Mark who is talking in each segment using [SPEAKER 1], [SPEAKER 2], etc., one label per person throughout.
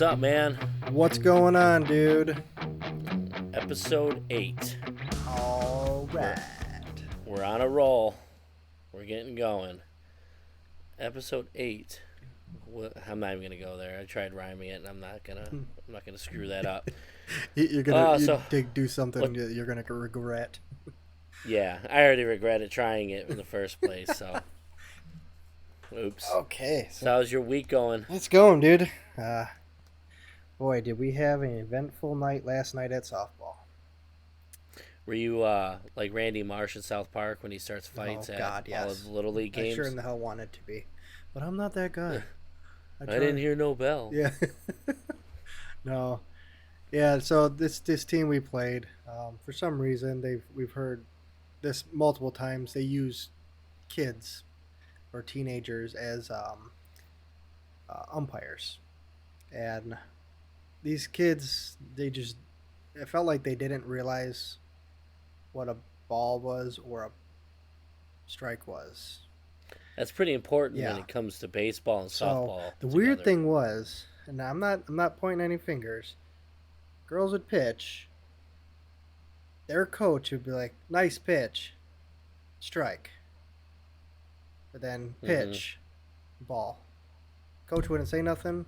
[SPEAKER 1] up, man?
[SPEAKER 2] What's going on, dude?
[SPEAKER 1] Episode 8.
[SPEAKER 2] All right.
[SPEAKER 1] We're on a roll. We're getting going. Episode 8. I'm not even gonna go there. I tried rhyming it, and I'm not gonna screw that up.
[SPEAKER 2] You're gonna
[SPEAKER 1] So
[SPEAKER 2] do something
[SPEAKER 1] what,
[SPEAKER 2] you're gonna regret.
[SPEAKER 1] yeah, I already regretted trying it in the first place. So, oops.
[SPEAKER 2] Okay,
[SPEAKER 1] So how's your week going?
[SPEAKER 2] it's going, dude. Boy, did we have an eventful night last night at softball.
[SPEAKER 1] Were you like Randy Marsh in South Park when he starts fights
[SPEAKER 2] Oh
[SPEAKER 1] at
[SPEAKER 2] God, yes.
[SPEAKER 1] all of the Little League games?
[SPEAKER 2] I sure in the hell wanted to be, but I'm not that good.
[SPEAKER 1] I didn't hear no bell.
[SPEAKER 2] Yeah. No. Yeah. So this team we played, for some reason we've heard this multiple times. They use kids or teenagers as umpires, and these kids, it felt like they didn't realize what a ball was or a strike was.
[SPEAKER 1] That's pretty important
[SPEAKER 2] Yeah.
[SPEAKER 1] when it comes to baseball and
[SPEAKER 2] So
[SPEAKER 1] softball.
[SPEAKER 2] the
[SPEAKER 1] together.
[SPEAKER 2] weird thing was, and I'm not pointing any fingers. Girls would pitch. Their coach would be like, "Nice pitch, strike." But then pitch, ball. Coach wouldn't say nothing.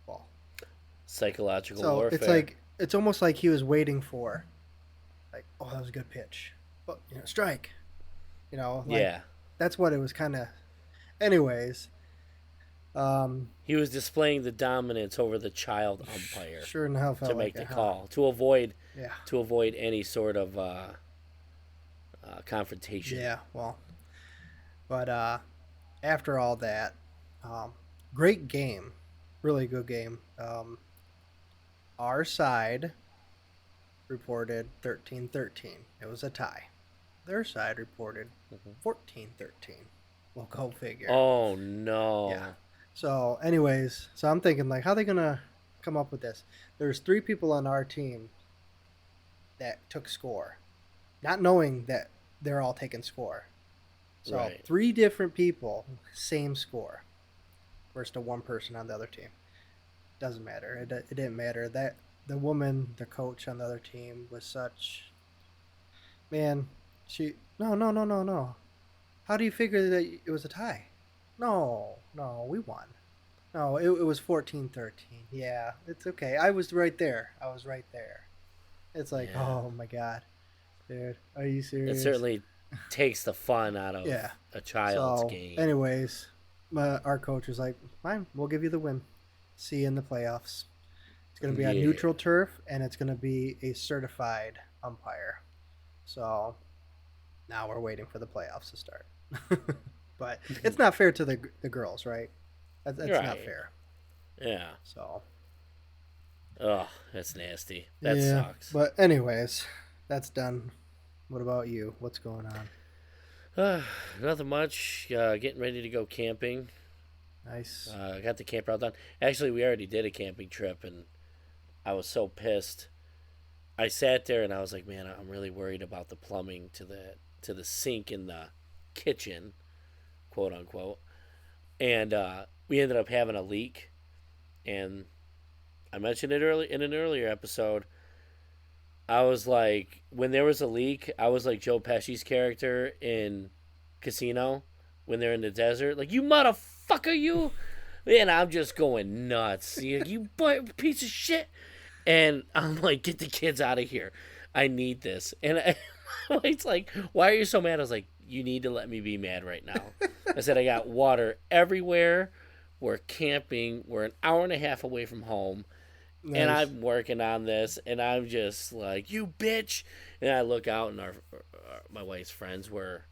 [SPEAKER 2] Ball.
[SPEAKER 1] Psychological
[SPEAKER 2] So
[SPEAKER 1] warfare.
[SPEAKER 2] it's almost like he was waiting for, like, oh, that was a good pitch, but strike.
[SPEAKER 1] Yeah.
[SPEAKER 2] That's what it was kind of. Anyways,
[SPEAKER 1] He was displaying the dominance over the child umpire
[SPEAKER 2] sure in hell felt
[SPEAKER 1] to make
[SPEAKER 2] like
[SPEAKER 1] the
[SPEAKER 2] it,
[SPEAKER 1] call to avoid
[SPEAKER 2] Yeah.
[SPEAKER 1] any sort of confrontation.
[SPEAKER 2] Yeah. Well, but after all that, great game, really good game. Our side reported 13-13. It was a tie. Their side reported 14-13. Well, go figure.
[SPEAKER 1] Oh no.
[SPEAKER 2] Yeah. So, anyways, I'm thinking, like, how are they gonna come up with this? There's 3 people on our team that took score, not knowing that they're all taking score. So
[SPEAKER 1] Right.
[SPEAKER 2] 3 different people, same score, versus the one person on the other team. Doesn't matter. It didn't matter. That the woman, the coach on the other team, was such. Man, no. How do you figure that it was a tie? No, we won. No, it was 14-13. Yeah, it's okay. I was right there. It's like,
[SPEAKER 1] Yeah.
[SPEAKER 2] oh my God, dude, are you
[SPEAKER 1] It
[SPEAKER 2] serious?
[SPEAKER 1] certainly takes the fun out of
[SPEAKER 2] Yeah.
[SPEAKER 1] a child's
[SPEAKER 2] So,
[SPEAKER 1] game.
[SPEAKER 2] anyways, our coach was like, fine, we'll give you the win. See you in the playoffs. It's going to be on
[SPEAKER 1] Yeah.
[SPEAKER 2] neutral turf, and it's going to be a certified umpire. So now we're waiting for the playoffs to start. But it's not fair to the girls, right? That's not
[SPEAKER 1] Right.
[SPEAKER 2] fair.
[SPEAKER 1] Yeah.
[SPEAKER 2] So
[SPEAKER 1] Oh, that's nasty. That
[SPEAKER 2] yeah.
[SPEAKER 1] sucks.
[SPEAKER 2] But anyways, that's done. What about you? What's going on?
[SPEAKER 1] Nothing much. Getting ready to go camping.
[SPEAKER 2] Nice.
[SPEAKER 1] Got the camper all done. Actually, we already did a camping trip, and I was so pissed. I sat there and I was like, man, I'm really worried about the plumbing to the sink in the kitchen, quote unquote. And we ended up having a leak, and I mentioned it in an earlier episode. I was like, when there was a leak, I was like Joe Pesci's character in Casino when they're in the desert. Like, you motherfucker, you! And I'm just going nuts. You piece of shit! And I'm like, get the kids out of here. I need this. And it's like, why are you so mad? I was like, you need to let me be mad right now. I said, I got water everywhere. We're camping. We're an hour and a half away from home.
[SPEAKER 2] Nice.
[SPEAKER 1] And I'm working on this. And I'm just like, you bitch. And I look out, and my wife's friends were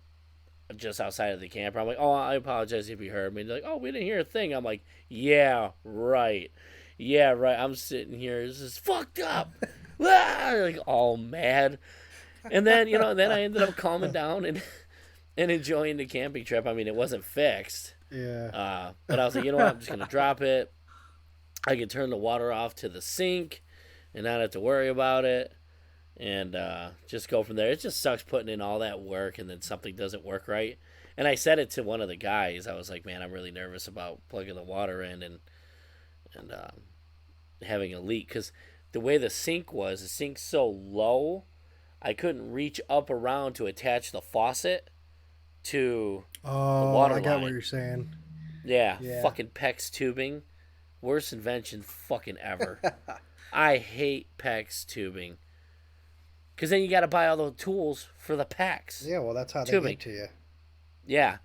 [SPEAKER 1] just outside of the camper. I'm like, oh, I apologize if you heard me. They're like, oh, we didn't hear a thing. I'm like, yeah, right. Yeah, right. I'm sitting here. This is fucked up. Like, all mad. And then, then I ended up calming down and enjoying the camping trip. I mean, it wasn't fixed.
[SPEAKER 2] Yeah.
[SPEAKER 1] But I was like, you know what? I'm just going to drop it. I can turn the water off to the sink and not have to worry about it. And just go from there. It just sucks putting in all that work and then something doesn't work right. And I said it to one of the guys. I was like, man, I'm really nervous about plugging the water in. And and having a leak because the way the sink's so low, I couldn't reach up around to attach the faucet to the
[SPEAKER 2] Oh,
[SPEAKER 1] water
[SPEAKER 2] I got what
[SPEAKER 1] line.
[SPEAKER 2] you're saying.
[SPEAKER 1] Yeah,
[SPEAKER 2] Yeah.
[SPEAKER 1] fucking PEX tubing, worst invention fucking ever. I hate PEX tubing because then you got to buy all the tools for the PEX
[SPEAKER 2] Yeah, well, that's how they
[SPEAKER 1] tubing.
[SPEAKER 2] get to you.
[SPEAKER 1] Yeah,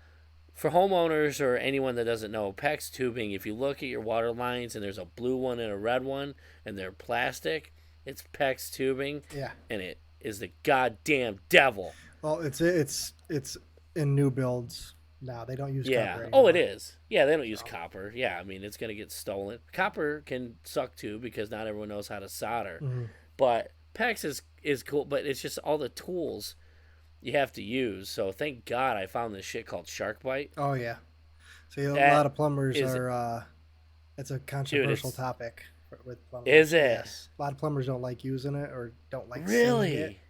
[SPEAKER 1] for homeowners or anyone that doesn't know, PEX tubing, if you look at your water lines and there's a blue one and a red one and they're plastic, it's PEX tubing
[SPEAKER 2] Yeah.
[SPEAKER 1] and it is the goddamn devil.
[SPEAKER 2] Well, it's in new builds now. They don't use
[SPEAKER 1] Yeah.
[SPEAKER 2] copper
[SPEAKER 1] Oh, it
[SPEAKER 2] anymore.
[SPEAKER 1] is. Yeah, they don't use
[SPEAKER 2] So.
[SPEAKER 1] copper. Yeah, I mean, it's going to get stolen. Copper can suck too because not everyone knows how to solder.
[SPEAKER 2] Mhm.
[SPEAKER 1] But PEX is cool, but it's just all the tools you have to use. So thank God I found this shit called Shark Bite.
[SPEAKER 2] Oh yeah. See, a lot
[SPEAKER 1] That
[SPEAKER 2] of plumbers
[SPEAKER 1] is,
[SPEAKER 2] are. It's a
[SPEAKER 1] dude,
[SPEAKER 2] controversial
[SPEAKER 1] it's,
[SPEAKER 2] topic with
[SPEAKER 1] is
[SPEAKER 2] plumbers.
[SPEAKER 1] it?
[SPEAKER 2] Yes, a lot of plumbers don't like using it or don't like seeing it.
[SPEAKER 1] Really?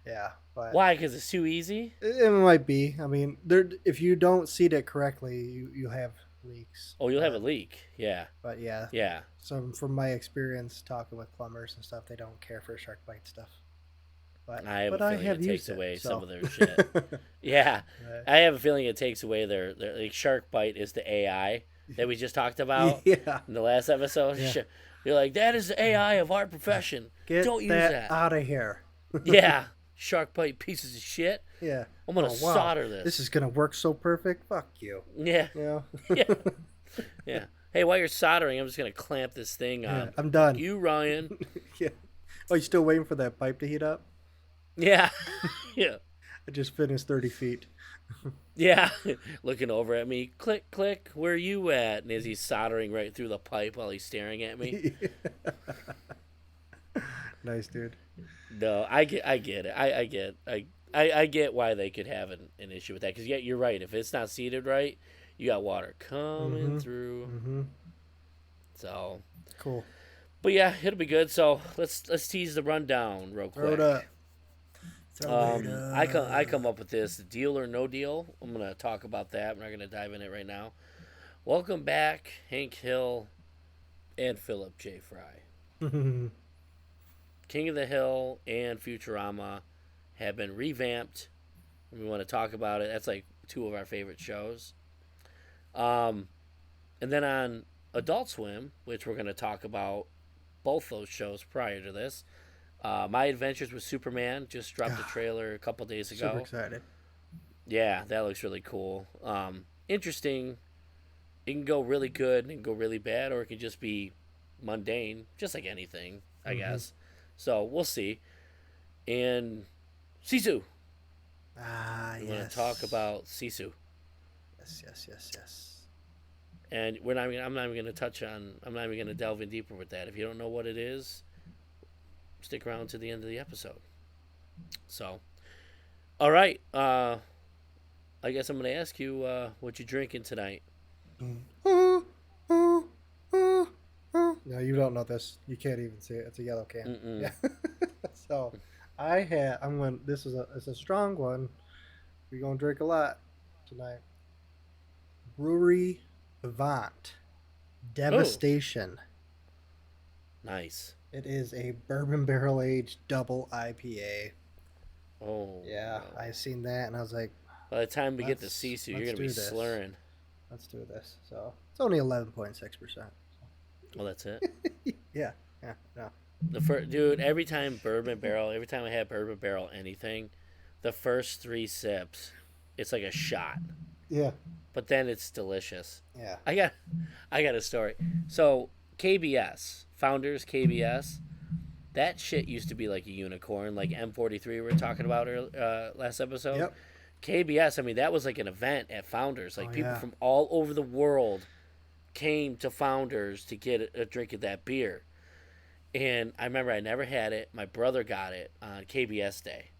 [SPEAKER 2] Yeah, but
[SPEAKER 1] Why? Because it's too easy?
[SPEAKER 2] it might be. I mean, there if you don't seed it correctly, you have leaks.
[SPEAKER 1] Oh, you'll have a leak. Yeah.
[SPEAKER 2] But yeah,
[SPEAKER 1] Yeah.
[SPEAKER 2] so from my experience talking with plumbers and stuff, they don't care for shark bite stuff.
[SPEAKER 1] I have
[SPEAKER 2] But
[SPEAKER 1] a
[SPEAKER 2] I
[SPEAKER 1] feeling
[SPEAKER 2] have
[SPEAKER 1] it takes
[SPEAKER 2] used it,
[SPEAKER 1] away
[SPEAKER 2] so.
[SPEAKER 1] some of their shit. Yeah. I have a feeling it takes away their like Shark Bite is the AI that we just talked about
[SPEAKER 2] Yeah,
[SPEAKER 1] in the last episode.
[SPEAKER 2] yeah.
[SPEAKER 1] You're like, that is the AI of our profession.
[SPEAKER 2] Get
[SPEAKER 1] Don't use
[SPEAKER 2] that
[SPEAKER 1] that.
[SPEAKER 2] out of here.
[SPEAKER 1] Yeah. Shark Bite pieces of shit.
[SPEAKER 2] Yeah.
[SPEAKER 1] I'm gonna
[SPEAKER 2] Oh, wow.
[SPEAKER 1] solder this.
[SPEAKER 2] This is gonna work so perfect. Fuck you.
[SPEAKER 1] Yeah.
[SPEAKER 2] You know?
[SPEAKER 1] Yeah. Yeah. Hey, while you're soldering, I'm just gonna clamp this thing on.
[SPEAKER 2] Yeah, I'm done.
[SPEAKER 1] You, Ryan.
[SPEAKER 2] Yeah. Oh, you still waiting for that pipe to heat up?
[SPEAKER 1] Yeah. Yeah.
[SPEAKER 2] I just finished 30 feet.
[SPEAKER 1] Yeah, looking over at me. Click, click. Where are you at? And as he's soldering right through the pipe while he's staring at me.
[SPEAKER 2] Nice, dude.
[SPEAKER 1] No, I get it. I get why they could have an issue with that. Because yeah, you're right. If it's not seated right, you got water coming through.
[SPEAKER 2] Mm-hmm.
[SPEAKER 1] So,
[SPEAKER 2] Cool.
[SPEAKER 1] but yeah, it'll be good. So let's tease the rundown real quick.
[SPEAKER 2] Throw it up. Throw it up.
[SPEAKER 1] I come up with this deal or no deal. I'm gonna talk about that. We're not gonna dive in it right now. Welcome back, Hank Hill and Phillip J. Fry. King of the Hill and Futurama have been revamped. We want to talk about it. That's like two of our favorite shows. And then on Adult Swim, which we're going to talk about both those shows prior to this. My Adventures with Superman just dropped a trailer a couple days ago.
[SPEAKER 2] Super excited.
[SPEAKER 1] Yeah, that looks really cool. Interesting. It can go really good and it can go really bad, or it can just be mundane, just like anything, I guess. So we'll see. And Sisu.
[SPEAKER 2] Ah,
[SPEAKER 1] We
[SPEAKER 2] yes.
[SPEAKER 1] want to talk about Sisu.
[SPEAKER 2] Yes.
[SPEAKER 1] And I'm not even going to touch on. I'm not even going to delve in deeper with that. If you don't know what it is, stick around to the end of the episode. So, all right. I guess I'm going to ask you what you drinking tonight.
[SPEAKER 2] No, you don't know this. You can't even see it. It's a yellow can.
[SPEAKER 1] Mm-mm.
[SPEAKER 2] Yeah. So, it's a strong one. We're gonna drink a lot tonight. Brewery Avant Devastation.
[SPEAKER 1] Nice.
[SPEAKER 2] It is a bourbon barrel aged double IPA.
[SPEAKER 1] Oh.
[SPEAKER 2] Yeah,
[SPEAKER 1] wow.
[SPEAKER 2] I seen that and I was like,
[SPEAKER 1] By the time we get to
[SPEAKER 2] Let's-
[SPEAKER 1] Sisu, you're
[SPEAKER 2] let's
[SPEAKER 1] going to be
[SPEAKER 2] do this.
[SPEAKER 1] slurring.
[SPEAKER 2] let's do this. So it's only 11.6%.
[SPEAKER 1] Well, that's it.
[SPEAKER 2] Yeah, no.
[SPEAKER 1] Dude, every time I have bourbon barrel anything, the first 3 sips, it's like a shot.
[SPEAKER 2] Yeah,
[SPEAKER 1] But then it's delicious.
[SPEAKER 2] yeah.
[SPEAKER 1] I got a story. So KBS, Founders KBS, that shit used to be like a unicorn, like M43 we were talking about last episode.
[SPEAKER 2] Yep.
[SPEAKER 1] KBS, I mean, that was like an event at Founders. Like people
[SPEAKER 2] Yeah.
[SPEAKER 1] from all over the world came to Founders to get a drink of that beer. And I remember I never had it. My brother got it on KBS Day.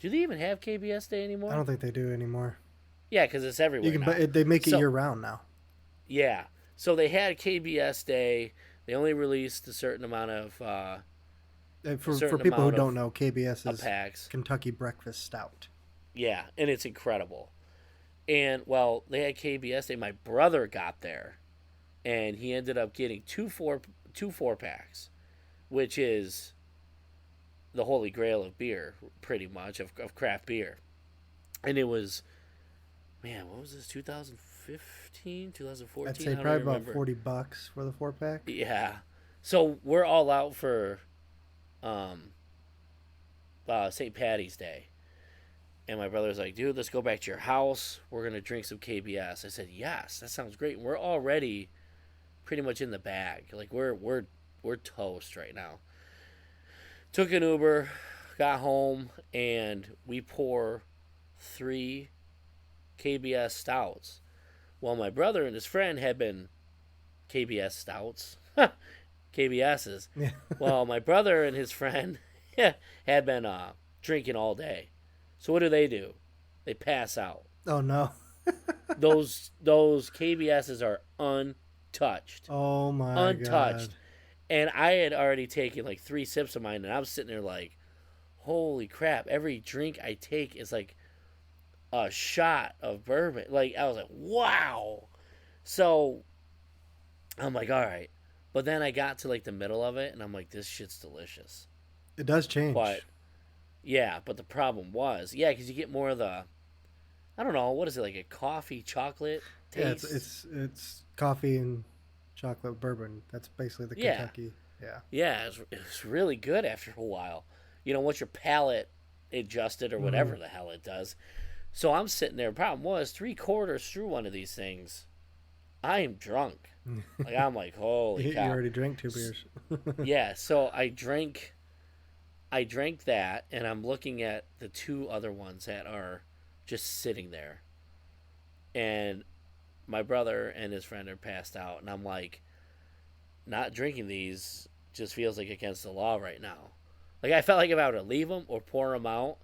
[SPEAKER 1] Do they even have KBS Day anymore?
[SPEAKER 2] I don't think they do anymore.
[SPEAKER 1] Yeah, because it's everywhere
[SPEAKER 2] You can,
[SPEAKER 1] now.
[SPEAKER 2] but they make it
[SPEAKER 1] So-
[SPEAKER 2] year round now.
[SPEAKER 1] Yeah. So they had KBS Day. They only released a certain amount of
[SPEAKER 2] For
[SPEAKER 1] certain
[SPEAKER 2] people who
[SPEAKER 1] amount
[SPEAKER 2] don't know, KBS is
[SPEAKER 1] packs.
[SPEAKER 2] Kentucky Breakfast Stout.
[SPEAKER 1] Yeah, and it's incredible. And well, they had KBS Day. My brother got there, and he ended up getting two 4 packs, which is the holy grail of beer, pretty much of craft beer. And it was, man, what was this? 2015,
[SPEAKER 2] I'd
[SPEAKER 1] 2014?
[SPEAKER 2] say
[SPEAKER 1] I don't
[SPEAKER 2] probably
[SPEAKER 1] even
[SPEAKER 2] about
[SPEAKER 1] remember.
[SPEAKER 2] $40 for the 4 pack.
[SPEAKER 1] Yeah. So we're all out for um, St. Patty's Day. And my brother's like, dude, let's go back to your house. We're going to drink some KBS. I said, yes, that sounds great. And we're already pretty much in the bag. Like, we're toast right now. Took an Uber, got home, and we pour 3 KBS stouts. Well, my brother and his friend had been KBS stouts, KBS's.
[SPEAKER 2] Yeah.
[SPEAKER 1] Well, my brother and his friend had been drinking all day. So what do? They pass out.
[SPEAKER 2] Oh no.
[SPEAKER 1] Those KBS's are untouched,
[SPEAKER 2] Oh my god.
[SPEAKER 1] untouched. And I had already taken like 3 sips of mine, and I'm sitting there like, holy crap! Every drink I take is like a shot of bourbon. Like I was like, wow. So I'm like, all right. But then I got to like the middle of it, and I'm like, this shit's delicious.
[SPEAKER 2] It does
[SPEAKER 1] But
[SPEAKER 2] change.
[SPEAKER 1] yeah, but the problem was, yeah, because you get more of the, I don't know, what is it, like a coffee chocolate
[SPEAKER 2] Yeah, it's
[SPEAKER 1] taste?
[SPEAKER 2] it's it's coffee and chocolate bourbon. That's basically the
[SPEAKER 1] Yeah,
[SPEAKER 2] Kentucky. Yeah.
[SPEAKER 1] yeah, it's really good after a while. Once your palate adjusted or
[SPEAKER 2] Mm-hmm.
[SPEAKER 1] whatever the hell it does. So I'm sitting there. Problem was, 3 quarters through one of these things, I am drunk. Like I'm like, holy
[SPEAKER 2] You
[SPEAKER 1] cow.
[SPEAKER 2] already drank 2 beers.
[SPEAKER 1] Yeah, so I drank that, and I'm looking at the 2 other ones that are just sitting there. And my brother and his friend are passed out, and I'm like, not drinking these just feels like against the law right now. Like I felt like if I were to leave them or pour them out,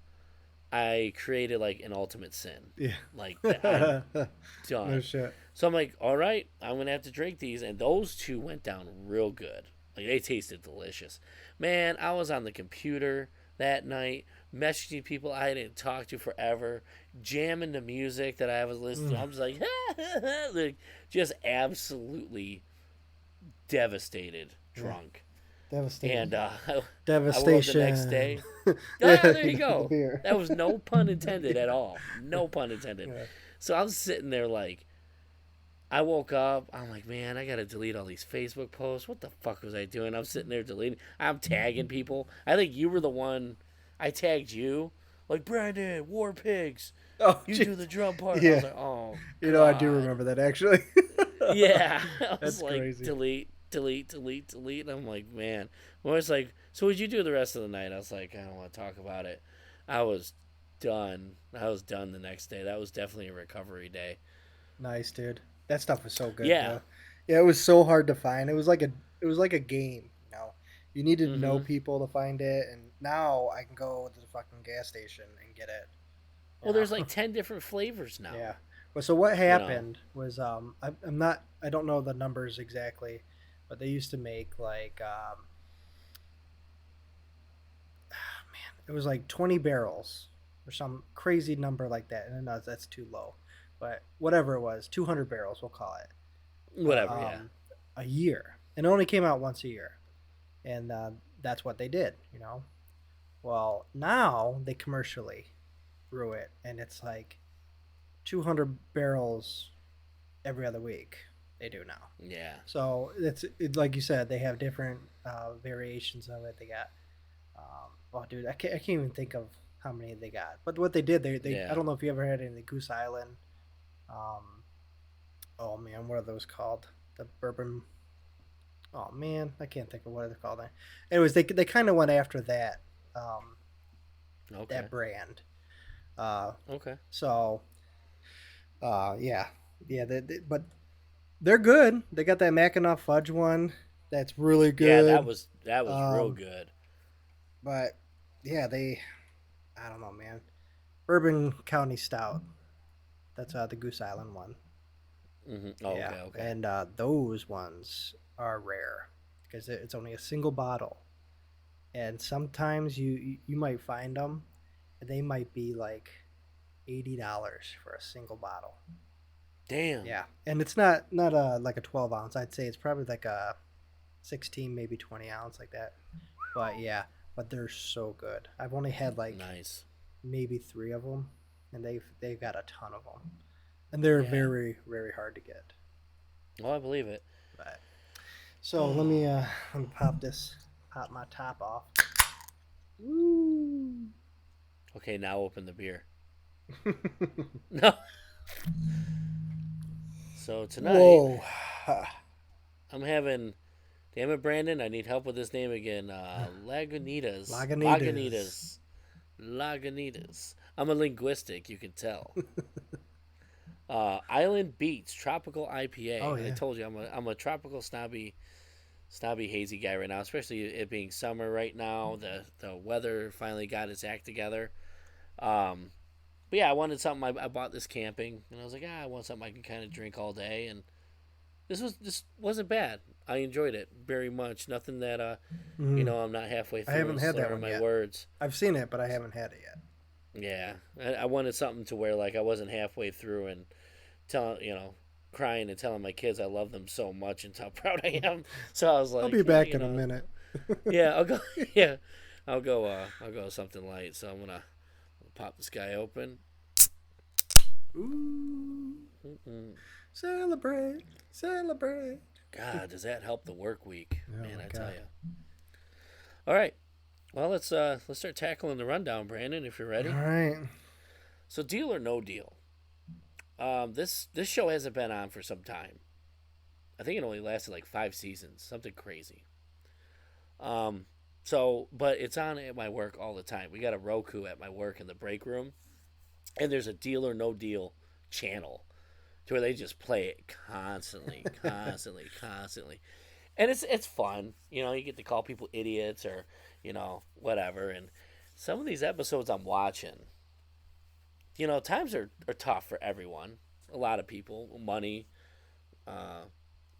[SPEAKER 1] I created like an ultimate sin. Like that, I'm
[SPEAKER 2] Yeah. No
[SPEAKER 1] done.
[SPEAKER 2] shit.
[SPEAKER 1] So I'm like, all right, I'm gonna have to drink these, and those 2 went down real good. Like they tasted delicious. Man, I was on the computer that night, messaging people I didn't talk to forever, jamming the music that I was listening to.
[SPEAKER 2] Mm.
[SPEAKER 1] I'm just like, like just absolutely devastated,
[SPEAKER 2] Yeah.
[SPEAKER 1] drunk. And
[SPEAKER 2] Devastating.
[SPEAKER 1] I woke up the next
[SPEAKER 2] Devastation.
[SPEAKER 1] day.
[SPEAKER 2] Yeah,
[SPEAKER 1] Ah, there you
[SPEAKER 2] the
[SPEAKER 1] go.
[SPEAKER 2] beer.
[SPEAKER 1] That was no pun intended at
[SPEAKER 2] Yeah.
[SPEAKER 1] all. No pun intended.
[SPEAKER 2] Yeah.
[SPEAKER 1] So I'm sitting there like, I woke up. I'm like, man, I gotta delete all these Facebook posts. What the fuck was I doing? I'm sitting there deleting. I'm tagging people. I think you were the one. I tagged you. Like, Brandon, War Pigs,
[SPEAKER 2] Oh,
[SPEAKER 1] you do
[SPEAKER 2] jeez.
[SPEAKER 1] the drum part. And I was
[SPEAKER 2] Yeah.
[SPEAKER 1] like, oh,
[SPEAKER 2] I do
[SPEAKER 1] God.
[SPEAKER 2] remember that actually.
[SPEAKER 1] Yeah. I was
[SPEAKER 2] That's
[SPEAKER 1] like,
[SPEAKER 2] crazy.
[SPEAKER 1] delete, delete, delete, delete. And I'm like, man. I was like, so what'd you do the rest of the night? I was like, I don't want to talk about it. I was done. I was done the next day. That was definitely a recovery day.
[SPEAKER 2] Nice, dude. That stuff was so good,
[SPEAKER 1] Yeah.
[SPEAKER 2] bro. Yeah, it was so hard to find. It was like a game, you know. You needed to know
[SPEAKER 1] Mm-hmm.
[SPEAKER 2] people to find it, and now I can go to the fucking gas station and get it. You
[SPEAKER 1] Well, there's
[SPEAKER 2] know.
[SPEAKER 1] like 10 different flavors now.
[SPEAKER 2] Yeah. Well, so what
[SPEAKER 1] You know.
[SPEAKER 2] happened was I'm not I don't know the numbers exactly, but they used to make like it was like 20 barrels or some crazy number like that, and no, that's too low, but whatever it was, 200 barrels we'll call it,
[SPEAKER 1] Whatever, yeah.
[SPEAKER 2] um, a year, and it only came out once a year, and that's what they did, you know. Well, now they commercially brew it, and it's like 200 barrels every other week. They do now.
[SPEAKER 1] Yeah.
[SPEAKER 2] So like you said, they have different variations of it. They got, oh dude, I can't even think of how many they got. But what they did, they I
[SPEAKER 1] Yeah.
[SPEAKER 2] don't know if you ever had any Goose Island. Um, oh man, what are those called? The bourbon. Oh man, I can't think of what they're called. Anyways, they kind of went after um,
[SPEAKER 1] Okay.
[SPEAKER 2] that brand. Uh,
[SPEAKER 1] Okay.
[SPEAKER 2] so yeah, yeah, but they're good. They got that Mackinac fudge one that's really
[SPEAKER 1] Yeah, that
[SPEAKER 2] good.
[SPEAKER 1] was that was real
[SPEAKER 2] Um,
[SPEAKER 1] good.
[SPEAKER 2] but yeah, I don't know, man. Bourbon County Stout. That's the Goose Island one.
[SPEAKER 1] Oh,
[SPEAKER 2] Yeah,
[SPEAKER 1] okay, okay.
[SPEAKER 2] and those ones are rare because it's only a single bottle, and sometimes you might find them, and they might be like $80 for a single bottle.
[SPEAKER 1] Damn.
[SPEAKER 2] Yeah, and it's not like a 12 ounce. I'd say it's probably like a 16, maybe 20 ounce, like that. But yeah, but they're so good. I've only had like
[SPEAKER 1] Nice.
[SPEAKER 2] maybe three of them, and they've got a ton of them, and they're
[SPEAKER 1] Yeah.
[SPEAKER 2] very very hard to get.
[SPEAKER 1] Oh, I believe it.
[SPEAKER 2] But so let me pop my top off. Woo!
[SPEAKER 1] Okay, now open the beer. No. So tonight
[SPEAKER 2] Whoa!
[SPEAKER 1] I'm having. Damn it, Brandon! I need help with this name again. Lagunitas.
[SPEAKER 2] Lagunitas.
[SPEAKER 1] Lagunitas. I'm a linguistic. You can tell. Island Beats Tropical IPA.
[SPEAKER 2] Oh yeah.
[SPEAKER 1] I told you I'm a tropical snobby hazy guy right now, especially it being summer right now. The weather finally got its act together. Um, but yeah, I wanted something. I bought this camping, and I was like, I want something I can kind of drink all day, and this wasn't bad. I enjoyed it very much. Nothing that
[SPEAKER 2] Mm.
[SPEAKER 1] I'm not halfway
[SPEAKER 2] I
[SPEAKER 1] through
[SPEAKER 2] haven't
[SPEAKER 1] and
[SPEAKER 2] had that
[SPEAKER 1] slurring
[SPEAKER 2] one
[SPEAKER 1] my
[SPEAKER 2] yet.
[SPEAKER 1] words.
[SPEAKER 2] I've seen it, but I haven't had it yet.
[SPEAKER 1] Yeah, I wanted something to where like I wasn't halfway through and telling crying and telling my kids I love them so much and how proud I am. So I was
[SPEAKER 2] I'll
[SPEAKER 1] like,
[SPEAKER 2] be
[SPEAKER 1] yeah,
[SPEAKER 2] back in a minute.
[SPEAKER 1] yeah, I'll go. Yeah, I'll go something light. So I'm gonna pop this guy open.
[SPEAKER 2] Ooh,
[SPEAKER 1] Mm-mm.
[SPEAKER 2] celebrate, celebrate.
[SPEAKER 1] God, does that help the work week?
[SPEAKER 2] Oh
[SPEAKER 1] Man,
[SPEAKER 2] my
[SPEAKER 1] I
[SPEAKER 2] God.
[SPEAKER 1] tell you. All right, well let's start tackling the rundown, Brandon. If you're
[SPEAKER 2] All
[SPEAKER 1] ready.
[SPEAKER 2] right.
[SPEAKER 1] So, deal or no deal? This show hasn't been on for some time. I think it only lasted like 5 seasons, something crazy. Um, but it's on at my work all the time. We got a Roku at my work in the break room, and there's a deal or no deal channel to where they just play it constantly, constantly, constantly, and it's fun. You get to call people idiots or whatever. And some of these episodes I'm watching, times are tough for everyone. A lot of people, money. I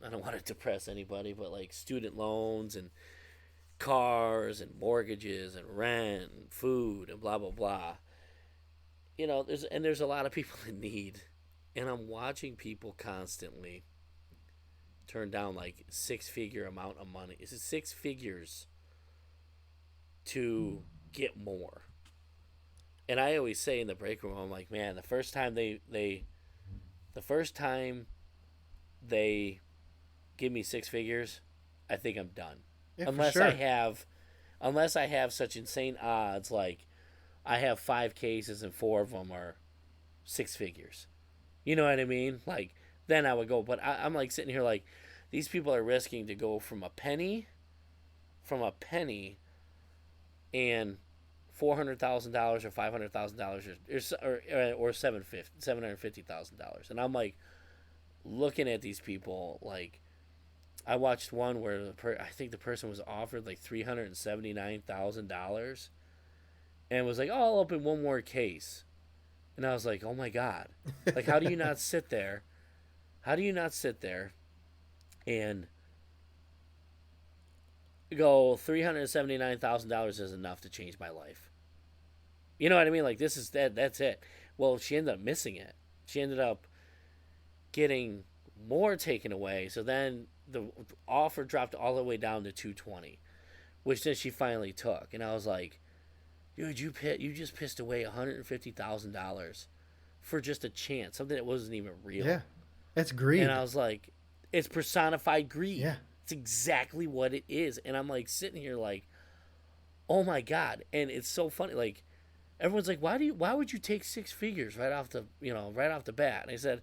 [SPEAKER 1] don't want to depress anybody, but like student loans and cars and mortgages and rent and food and blah blah blah. There's a lot of people in need, and I'm watching people constantly turn down like 6 figure amount of money. Is it 6 figures to get more? And I always say in the break room, I'm like, man, the first time they give me 6 figures, I think I'm done.
[SPEAKER 2] Yeah, for
[SPEAKER 1] Unless
[SPEAKER 2] sure.
[SPEAKER 1] I have such insane odds, like I have 5 cases and 4 of them are 6 figures. You know what I mean? Like then I would go. But I'm like sitting here like these people are risking to go from a penny, and $400,000 or $500,000 or $750,000, and I'm like looking at these people like I watched one where I think the person was offered like $379,000 and was like, "Oh, I'll open one more case," and I was like, "Oh my god!" Like, how do you not sit there? How do you not sit there and go $379,000 is enough to change my life? You know what I mean? Like this is that. That's it. Well, she ended up missing it. She ended up getting more taken away. So then the offer dropped all the way down to 220, which then she finally took. And I was like, dude, you just pissed away $150,000 for just a chance, something that wasn't even real.
[SPEAKER 2] Yeah, it's greed.
[SPEAKER 1] And I was like, it's personified greed.
[SPEAKER 2] Yeah.
[SPEAKER 1] It's exactly what it is. And I'm like sitting here like, oh my god. And it's so funny. Like everyone's like, why would you take 6 figures right off the bat? And I said,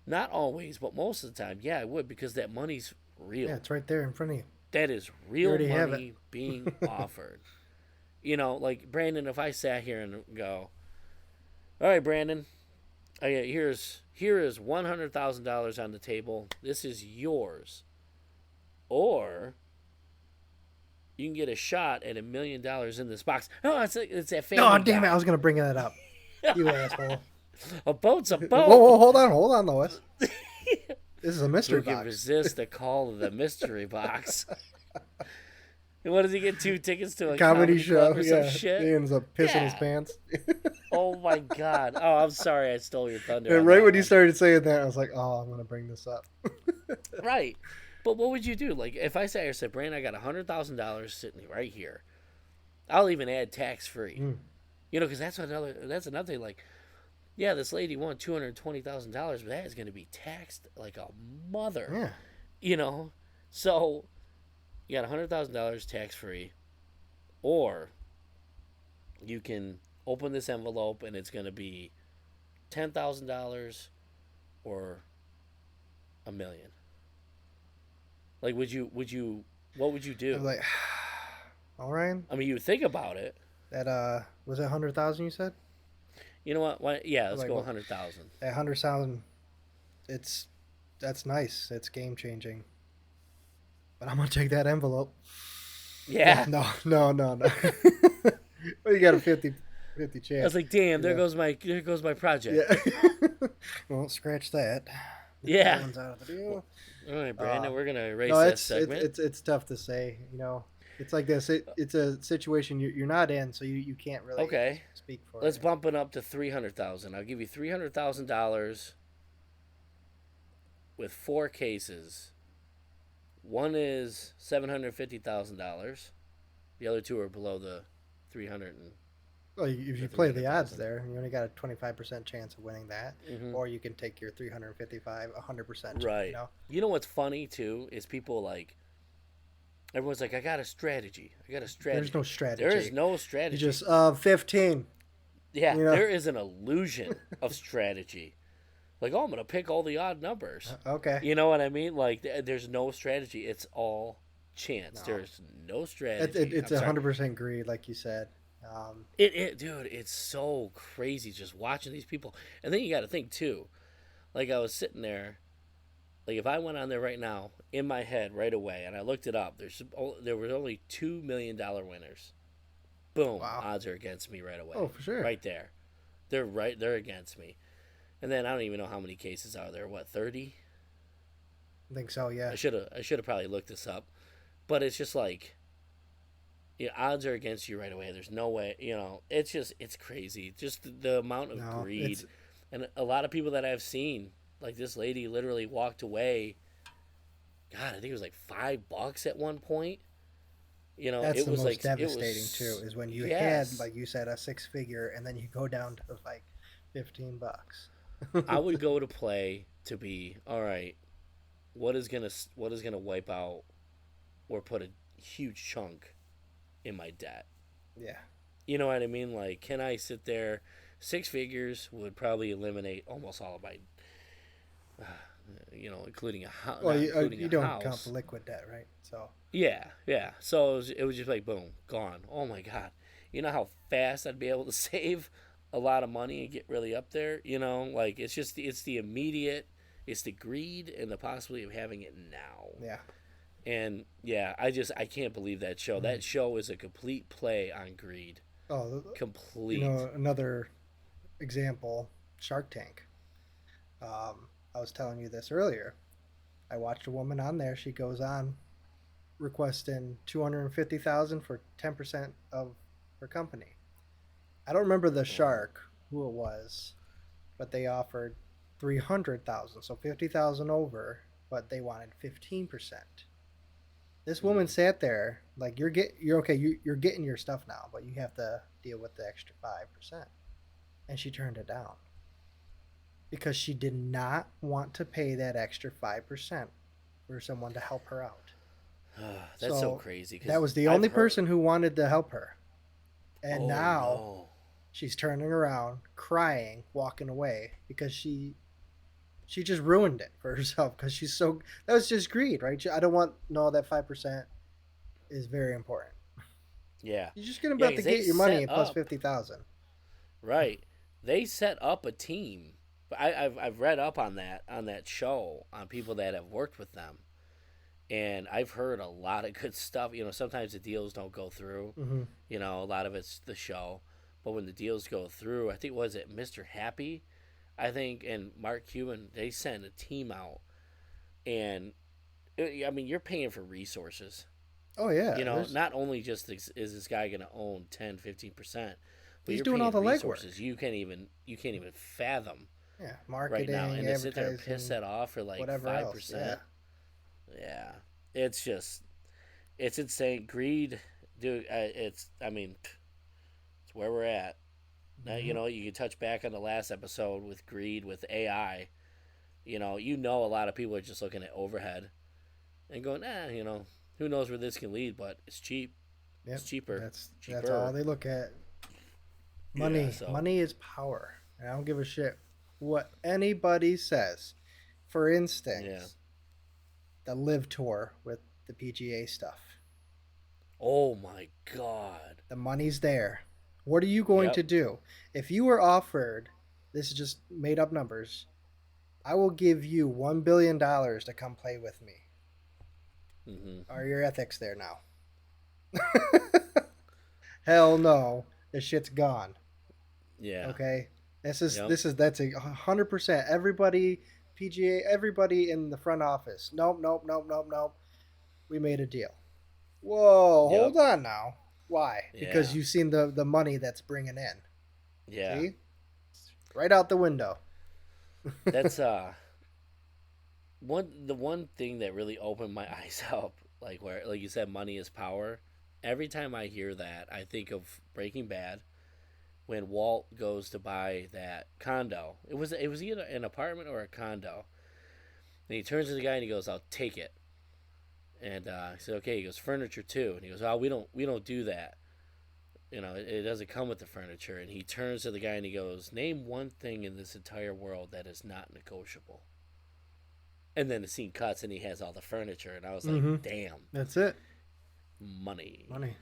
[SPEAKER 1] not always, but most of the time, yeah, I would, because that money's real.
[SPEAKER 2] Yeah, it's right there in front of you.
[SPEAKER 1] That is real
[SPEAKER 2] already have
[SPEAKER 1] money being offered. Like Brandon, if I sat here and go, all right, Brandon, here is $100,000 on the table. This is yours, or you can get a shot at $1 million in this box. No, it's that family.
[SPEAKER 2] Oh, damn
[SPEAKER 1] guy.
[SPEAKER 2] it! I was gonna bring that up. You asshole.
[SPEAKER 1] A boat's a boat.
[SPEAKER 2] Whoa, hold on, Lois. This is a mystery
[SPEAKER 1] Who can
[SPEAKER 2] box.
[SPEAKER 1] resist the call of the mystery box? And what does he get? 2 tickets to a
[SPEAKER 2] Comedy
[SPEAKER 1] comedy
[SPEAKER 2] show.
[SPEAKER 1] club or some
[SPEAKER 2] Yeah.
[SPEAKER 1] shit?
[SPEAKER 2] He ends up pissing his
[SPEAKER 1] Yeah.
[SPEAKER 2] pants.
[SPEAKER 1] Oh my god. Oh, I'm sorry I stole your thunder
[SPEAKER 2] And
[SPEAKER 1] on
[SPEAKER 2] right
[SPEAKER 1] that
[SPEAKER 2] when you
[SPEAKER 1] one.
[SPEAKER 2] started saying that, I was like, oh, I'm going to bring this up.
[SPEAKER 1] Right. But what would you do? Like, if I sat here and said, Brandon, I got $100,000 sitting right here. I'll even add tax free.
[SPEAKER 2] Mm.
[SPEAKER 1] You know, because that's another thing. Like, yeah, this lady won $220,000, but that is going to be taxed like a mother.
[SPEAKER 2] Yeah.
[SPEAKER 1] You know, so you got $100,000 tax free, or you can open this envelope and it's going to be $10,000 or $1 million. Like, what would you
[SPEAKER 2] I
[SPEAKER 1] do?
[SPEAKER 2] was like, all right.
[SPEAKER 1] I mean, you think about it.
[SPEAKER 2] That, was it 100,000 you said?
[SPEAKER 1] You know what? Yeah, let's
[SPEAKER 2] Like,
[SPEAKER 1] go
[SPEAKER 2] what?
[SPEAKER 1] 100,000.
[SPEAKER 2] That 100,000, that's nice. It's game changing. But I'm going to take that envelope.
[SPEAKER 1] Yeah.
[SPEAKER 2] No. Well, you got a 50
[SPEAKER 1] I
[SPEAKER 2] chance.
[SPEAKER 1] was like, damn, there
[SPEAKER 2] Yeah.
[SPEAKER 1] goes my project.
[SPEAKER 2] Yeah. Well, scratch that.
[SPEAKER 1] Yeah.
[SPEAKER 2] That one's out of the deal.
[SPEAKER 1] All right, Brandon, we're gonna erase
[SPEAKER 2] No,
[SPEAKER 1] that
[SPEAKER 2] it's
[SPEAKER 1] segment.
[SPEAKER 2] it's tough to say. You know, it's like this. It's a situation you're not in, so you can't really
[SPEAKER 1] Okay,
[SPEAKER 2] speak for
[SPEAKER 1] let's
[SPEAKER 2] it.
[SPEAKER 1] bump it up to 300,000. I'll give you $300,000 with 4 cases. One is $750,000. The other two are below the 300 and
[SPEAKER 2] Well, if you
[SPEAKER 1] the
[SPEAKER 2] play the odds
[SPEAKER 1] 300,000.
[SPEAKER 2] there, you only got a 25% chance of winning that,
[SPEAKER 1] Mm-hmm.
[SPEAKER 2] or you can take your 355, 100%.
[SPEAKER 1] Right.
[SPEAKER 2] You know,
[SPEAKER 1] You know what's funny too is people like everyone's like, I got a strategy. I got a strategy.
[SPEAKER 2] there's no strategy.
[SPEAKER 1] There is no
[SPEAKER 2] You
[SPEAKER 1] strategy.
[SPEAKER 2] just 15.
[SPEAKER 1] Yeah,
[SPEAKER 2] You know?
[SPEAKER 1] there is an illusion of strategy. Like, oh, I'm gonna pick all the odd numbers.
[SPEAKER 2] Okay.
[SPEAKER 1] You know what I mean? Like, there's no strategy. It's all chance.
[SPEAKER 2] No.
[SPEAKER 1] There's no strategy.
[SPEAKER 2] It's
[SPEAKER 1] I'm sorry.
[SPEAKER 2] 100% greed, like you said.
[SPEAKER 1] Dude, it's so crazy just watching these people. And then you got to think too. Like, I was sitting there. Like, if I went on there right now in my head right away and I looked it up, there were only $2 million winners. Boom,
[SPEAKER 2] Wow.
[SPEAKER 1] odds are against me right away.
[SPEAKER 2] Oh, for sure.
[SPEAKER 1] Right there, they're against me. And then I don't even know how many cases are there. What, 30?
[SPEAKER 2] I think so. Yeah.
[SPEAKER 1] I should have probably looked this up, but it's just like, yeah, odds are against you right away. There's no way, it's crazy. Just the amount of
[SPEAKER 2] No,
[SPEAKER 1] greed, and a lot of people that I've seen, like this lady, literally walked away. God, I think it was like $5 at one point.
[SPEAKER 2] That's
[SPEAKER 1] it
[SPEAKER 2] the
[SPEAKER 1] was
[SPEAKER 2] most
[SPEAKER 1] like
[SPEAKER 2] devastating too. Is when you had, like you said, a 6-figure, and then you go down to like $15.
[SPEAKER 1] I would go to play to be all right. What is gonna wipe out or put a huge chunk in my debt?
[SPEAKER 2] Yeah.
[SPEAKER 1] You know what I mean? Like, can I sit there? 6 figures would probably eliminate almost all of my, including a house.
[SPEAKER 2] Well,
[SPEAKER 1] including
[SPEAKER 2] you
[SPEAKER 1] a
[SPEAKER 2] don't
[SPEAKER 1] house.
[SPEAKER 2] count the liquid debt, right? So
[SPEAKER 1] Yeah. So it was just like boom, gone. Oh my god. You know how fast I'd be able to save a lot of money and get really up there. Like it's the immediate, it's the greed and the possibility of having it now.
[SPEAKER 2] yeah.
[SPEAKER 1] And yeah, I can't believe that show. That show is a complete play on greed.
[SPEAKER 2] Oh,
[SPEAKER 1] Complete.
[SPEAKER 2] another example, Shark Tank. I was telling you this earlier. I watched a woman on there. She goes on requesting 250,000 for 10% of her company. I don't remember the shark who it was, but they offered 300,000, so 50,000 over, but they wanted 15%. This woman sat there like you're okay. You're getting your stuff now, but you have to deal with the extra 5%, and she turned it down because she did not want to pay that extra 5% for someone to help her out.
[SPEAKER 1] That's so crazy. 'Cause
[SPEAKER 2] That was the
[SPEAKER 1] I've
[SPEAKER 2] only
[SPEAKER 1] heard-
[SPEAKER 2] person who wanted to help her, and
[SPEAKER 1] Oh,
[SPEAKER 2] now
[SPEAKER 1] no.
[SPEAKER 2] she's turning around, crying, walking away because she just ruined it for herself because that was just greed, right? I don't want no that 5% is very important.
[SPEAKER 1] Yeah.
[SPEAKER 2] You're just gonna
[SPEAKER 1] Yeah,
[SPEAKER 2] about to
[SPEAKER 1] 'cause they
[SPEAKER 2] get your money
[SPEAKER 1] set
[SPEAKER 2] plus
[SPEAKER 1] up-
[SPEAKER 2] 50,000.
[SPEAKER 1] Right. They set up a team. But I've read up on that show, on people that have worked with them, and I've heard a lot of good stuff. Sometimes the deals don't go through.
[SPEAKER 2] Mm-hmm.
[SPEAKER 1] A lot of it's the show, but when the deals go through, I think was it Mr. Happy, I think, and Mark Cuban, they send a team out, and I mean you're paying for resources.
[SPEAKER 2] Oh yeah,
[SPEAKER 1] You know,
[SPEAKER 2] there's
[SPEAKER 1] not only just is this guy going to own 10, 15%, but
[SPEAKER 2] he's
[SPEAKER 1] you're
[SPEAKER 2] doing all
[SPEAKER 1] paying
[SPEAKER 2] the legwork.
[SPEAKER 1] resources you can't even fathom
[SPEAKER 2] Yeah,
[SPEAKER 1] right now,
[SPEAKER 2] marketing,
[SPEAKER 1] and to sit there and piss
[SPEAKER 2] advertising,
[SPEAKER 1] that off for like
[SPEAKER 2] whatever else. Yeah.
[SPEAKER 1] 5%. Yeah, it's just it's insane. Greed, dude. It's I mean, it's where we're at. Now,
[SPEAKER 2] Hmm.
[SPEAKER 1] you can touch back on the last episode with greed with AI. A lot of people are just looking at overhead and going, who knows where this can lead, but it's cheap. It's
[SPEAKER 2] Yep.
[SPEAKER 1] cheaper,
[SPEAKER 2] That's all
[SPEAKER 1] cheaper.
[SPEAKER 2] they look at.
[SPEAKER 1] Yeah.
[SPEAKER 2] Money.
[SPEAKER 1] So
[SPEAKER 2] Money is power. And I don't give a shit what anybody says. For
[SPEAKER 1] yeah.
[SPEAKER 2] instance, the Live Tour with the PGA stuff.
[SPEAKER 1] Oh my God.
[SPEAKER 2] The money's there. What are you going
[SPEAKER 1] Yep.
[SPEAKER 2] to do? If you were offered, this is just made up numbers, I will give you $1 billion to come play with me.
[SPEAKER 1] Hmm.
[SPEAKER 2] Are your ethics there now? Hell no. The shit's gone.
[SPEAKER 1] Yeah.
[SPEAKER 2] Okay?
[SPEAKER 1] Yep.
[SPEAKER 2] That's 100%. Everybody, PGA, everybody in the front office. Nope, nope, nope, nope, nope. We made a deal. Whoa,
[SPEAKER 1] Yep.
[SPEAKER 2] hold on now. Why? Because
[SPEAKER 1] Yeah.
[SPEAKER 2] you've seen the money that's bringing in.
[SPEAKER 1] Yeah.
[SPEAKER 2] See? Right out the window.
[SPEAKER 1] That's the one thing that really opened my eyes up, like you said, money is power. Every time I hear that, I think of Breaking Bad when Walt goes to buy that condo. It was either an apartment or a condo. And he turns to the guy and he goes, "I'll take it." And he said, "Okay." He goes, "Furniture too." And he goes, "Oh, we don't do that. It doesn't come with the furniture." And he turns to the guy and he goes, "Name one thing in this entire world that is not negotiable." And then the scene cuts and he has all the furniture, and I was like,
[SPEAKER 2] Mm-hmm.
[SPEAKER 1] "Damn,
[SPEAKER 2] That's it.
[SPEAKER 1] money."
[SPEAKER 2] Money.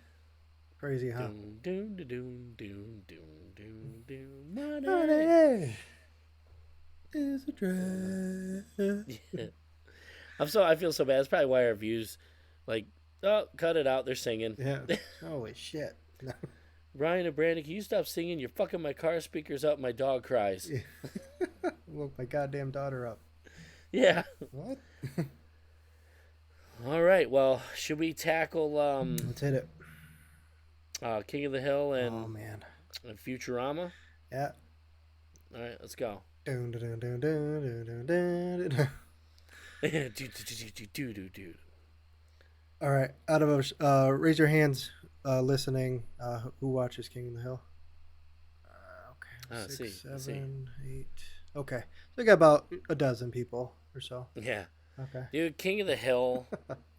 [SPEAKER 2] Crazy, huh?
[SPEAKER 1] Doom doom doom doom doom doom doom money.
[SPEAKER 2] Money is a drag.
[SPEAKER 1] I feel so bad. That's probably why our views, like, oh, cut it out. They're singing.
[SPEAKER 2] Yeah. Holy shit.
[SPEAKER 1] Ryan and Brandon, can you stop singing? You're fucking my car speakers up. My dog cries.
[SPEAKER 2] Woke my goddamn daughter up.
[SPEAKER 1] Yeah.
[SPEAKER 2] What?
[SPEAKER 1] All right. Well, should we tackle
[SPEAKER 2] Let's hit it.
[SPEAKER 1] King of the Hill
[SPEAKER 2] Oh
[SPEAKER 1] and,
[SPEAKER 2] man.
[SPEAKER 1] and Futurama?
[SPEAKER 2] Yeah.
[SPEAKER 1] All right, let's go.
[SPEAKER 2] Dun, dun, dun, dun, dun, dun, dun, dun.
[SPEAKER 1] do, do, do, do, do, do, do.
[SPEAKER 2] All right. Out of us, raise your hands. Listening. Who watches King of the Hill? Okay.
[SPEAKER 1] Ah, see,
[SPEAKER 2] Six,
[SPEAKER 1] see.
[SPEAKER 2] 7, 8. Okay. So we got about a dozen people or so.
[SPEAKER 1] Yeah.
[SPEAKER 2] Okay.
[SPEAKER 1] Dude, King of the Hill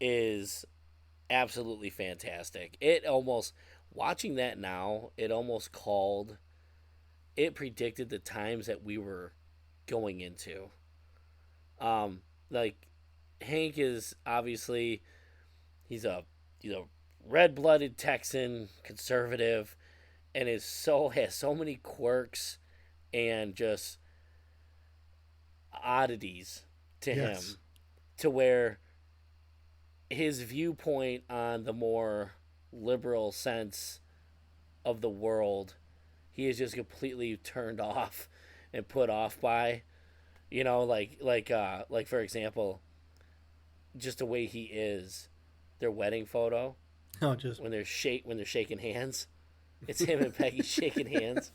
[SPEAKER 1] is absolutely fantastic. Watching that now, it predicted the times that we were going into. Like, Hank is obviously, he's a red-blooded Texan, conservative, and has so many quirks and just oddities to him,
[SPEAKER 2] Yes.
[SPEAKER 1] to where his viewpoint on the more liberal sense of the world, he is just completely turned off and put off by. Like for example, just the way he is, their wedding photo
[SPEAKER 2] Oh, just.
[SPEAKER 1] when they're shaking hands. It's him and Peggy shaking hands.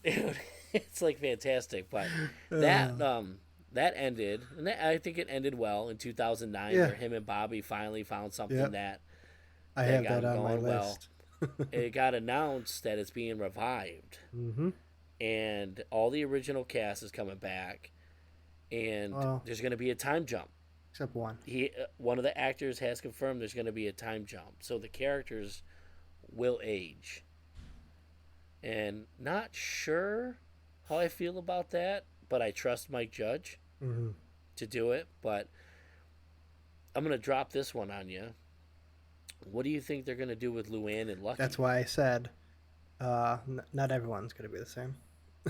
[SPEAKER 1] Dude, it's like fantastic. But that
[SPEAKER 2] Uh,
[SPEAKER 1] that ended, and I think it ended well in 2009,
[SPEAKER 2] yeah.
[SPEAKER 1] where him and Bobby finally found something
[SPEAKER 2] Yep.
[SPEAKER 1] that
[SPEAKER 2] I
[SPEAKER 1] that
[SPEAKER 2] have
[SPEAKER 1] got
[SPEAKER 2] that
[SPEAKER 1] them
[SPEAKER 2] on my
[SPEAKER 1] going well.
[SPEAKER 2] list.
[SPEAKER 1] It got announced that it's being revived,
[SPEAKER 2] Mm-hmm.
[SPEAKER 1] and all the original cast is coming back, and
[SPEAKER 2] Well,
[SPEAKER 1] there's going to be a time jump.
[SPEAKER 2] except one.
[SPEAKER 1] One of the actors has confirmed there's going to be a time jump, so the characters will age. And not sure how I feel about that, but I trust Mike Judge
[SPEAKER 2] Mm-hmm.
[SPEAKER 1] to do it. But I'm going to drop this one on you. What do you think they're going to do with Luann and
[SPEAKER 2] That's
[SPEAKER 1] Lucky?
[SPEAKER 2] why I said not everyone's going to be the same.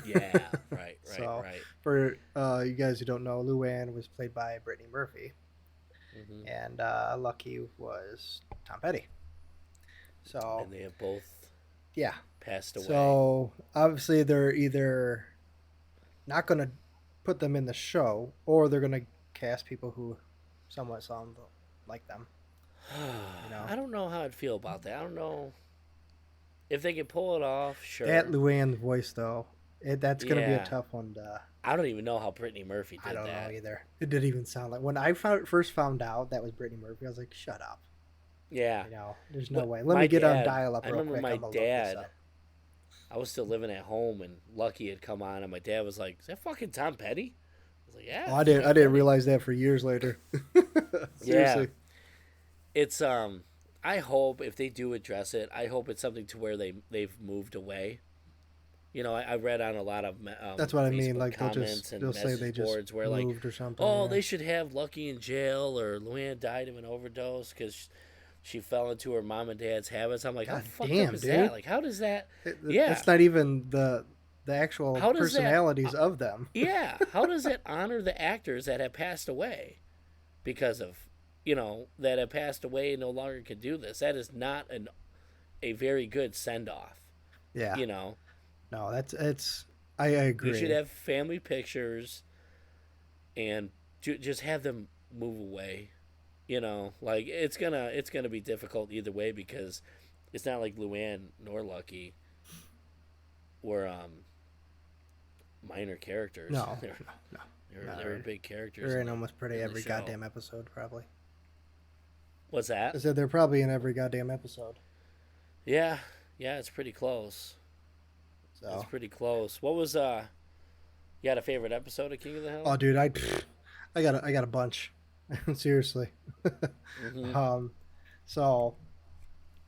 [SPEAKER 1] Yeah, right, right,
[SPEAKER 2] So,
[SPEAKER 1] right.
[SPEAKER 2] for you guys who don't know, Luann was played by Brittany Murphy,
[SPEAKER 1] Hmm.
[SPEAKER 2] and Lucky was Tom Petty. So,
[SPEAKER 1] And they have both
[SPEAKER 2] yeah.
[SPEAKER 1] passed away.
[SPEAKER 2] So, obviously, they're either not going to put them in the show, or they're going to cast people who somewhat sound like them. You know,
[SPEAKER 1] I don't know how I'd feel about that. I don't know if they can pull it off.
[SPEAKER 2] that
[SPEAKER 1] Sure.
[SPEAKER 2] Luann's voice though, that's gonna be a
[SPEAKER 1] Yeah.
[SPEAKER 2] tough one to.
[SPEAKER 1] I don't even know how Brittany Murphy
[SPEAKER 2] I
[SPEAKER 1] did
[SPEAKER 2] don't know
[SPEAKER 1] that.
[SPEAKER 2] either. It didn't even sound like when I first found out that was Brittany Murphy. I was like, shut up.
[SPEAKER 1] Yeah.
[SPEAKER 2] You know, there's no
[SPEAKER 1] But
[SPEAKER 2] way. Let
[SPEAKER 1] my
[SPEAKER 2] me get on
[SPEAKER 1] dad,
[SPEAKER 2] dial up
[SPEAKER 1] I
[SPEAKER 2] real
[SPEAKER 1] remember
[SPEAKER 2] quick.
[SPEAKER 1] my
[SPEAKER 2] I'm gonna look this
[SPEAKER 1] dad,
[SPEAKER 2] up.
[SPEAKER 1] I was still living at home and Lucky had come on and my dad was like, "Is that fucking Tom Petty?" I was like, "Yeah,
[SPEAKER 2] Oh,
[SPEAKER 1] it's Tom
[SPEAKER 2] I didn't
[SPEAKER 1] Petty."
[SPEAKER 2] realize that for years later.
[SPEAKER 1] Yeah.
[SPEAKER 2] Seriously.
[SPEAKER 1] It's I hope if they do address it, I hope it's something to where they've moved away. I read on a lot of
[SPEAKER 2] That's what I mean.
[SPEAKER 1] Facebook
[SPEAKER 2] Like
[SPEAKER 1] comments
[SPEAKER 2] they'll
[SPEAKER 1] and
[SPEAKER 2] say they
[SPEAKER 1] message
[SPEAKER 2] just
[SPEAKER 1] boards where like,
[SPEAKER 2] moved or something.
[SPEAKER 1] oh,
[SPEAKER 2] Yeah.
[SPEAKER 1] they should have Lucky in jail or Luann died of an overdose because she fell into her mom and dad's habits. I'm like, how
[SPEAKER 2] God
[SPEAKER 1] fucked up
[SPEAKER 2] damn,
[SPEAKER 1] is
[SPEAKER 2] dude.
[SPEAKER 1] that? Like, how does that? Yeah,
[SPEAKER 2] That's not even the actual
[SPEAKER 1] how does that?
[SPEAKER 2] personalities of them.
[SPEAKER 1] Yeah, how does it honor the actors that have passed away because of that have passed away and no longer can do this? That is not a very good send off.
[SPEAKER 2] Yeah.
[SPEAKER 1] You know,
[SPEAKER 2] No, that's it's. I
[SPEAKER 1] you should
[SPEAKER 2] agree.
[SPEAKER 1] have family pictures and just have them move away. Like it's gonna be difficult either way because it's not like Luann nor Lucky were minor characters.
[SPEAKER 2] No,
[SPEAKER 1] They were
[SPEAKER 2] no,
[SPEAKER 1] they were,
[SPEAKER 2] no.
[SPEAKER 1] they were big characters
[SPEAKER 2] They're in almost pretty
[SPEAKER 1] in the
[SPEAKER 2] every
[SPEAKER 1] show.
[SPEAKER 2] goddamn episode, probably.
[SPEAKER 1] What's
[SPEAKER 2] I
[SPEAKER 1] that?
[SPEAKER 2] said they're probably in every goddamn episode.
[SPEAKER 1] Yeah, yeah, it's pretty close. It's
[SPEAKER 2] So,
[SPEAKER 1] pretty close. What was You had a favorite episode of King of the
[SPEAKER 2] oh,
[SPEAKER 1] Hill?
[SPEAKER 2] dude, I got a bunch. Seriously.
[SPEAKER 1] Mm-hmm.
[SPEAKER 2] um, so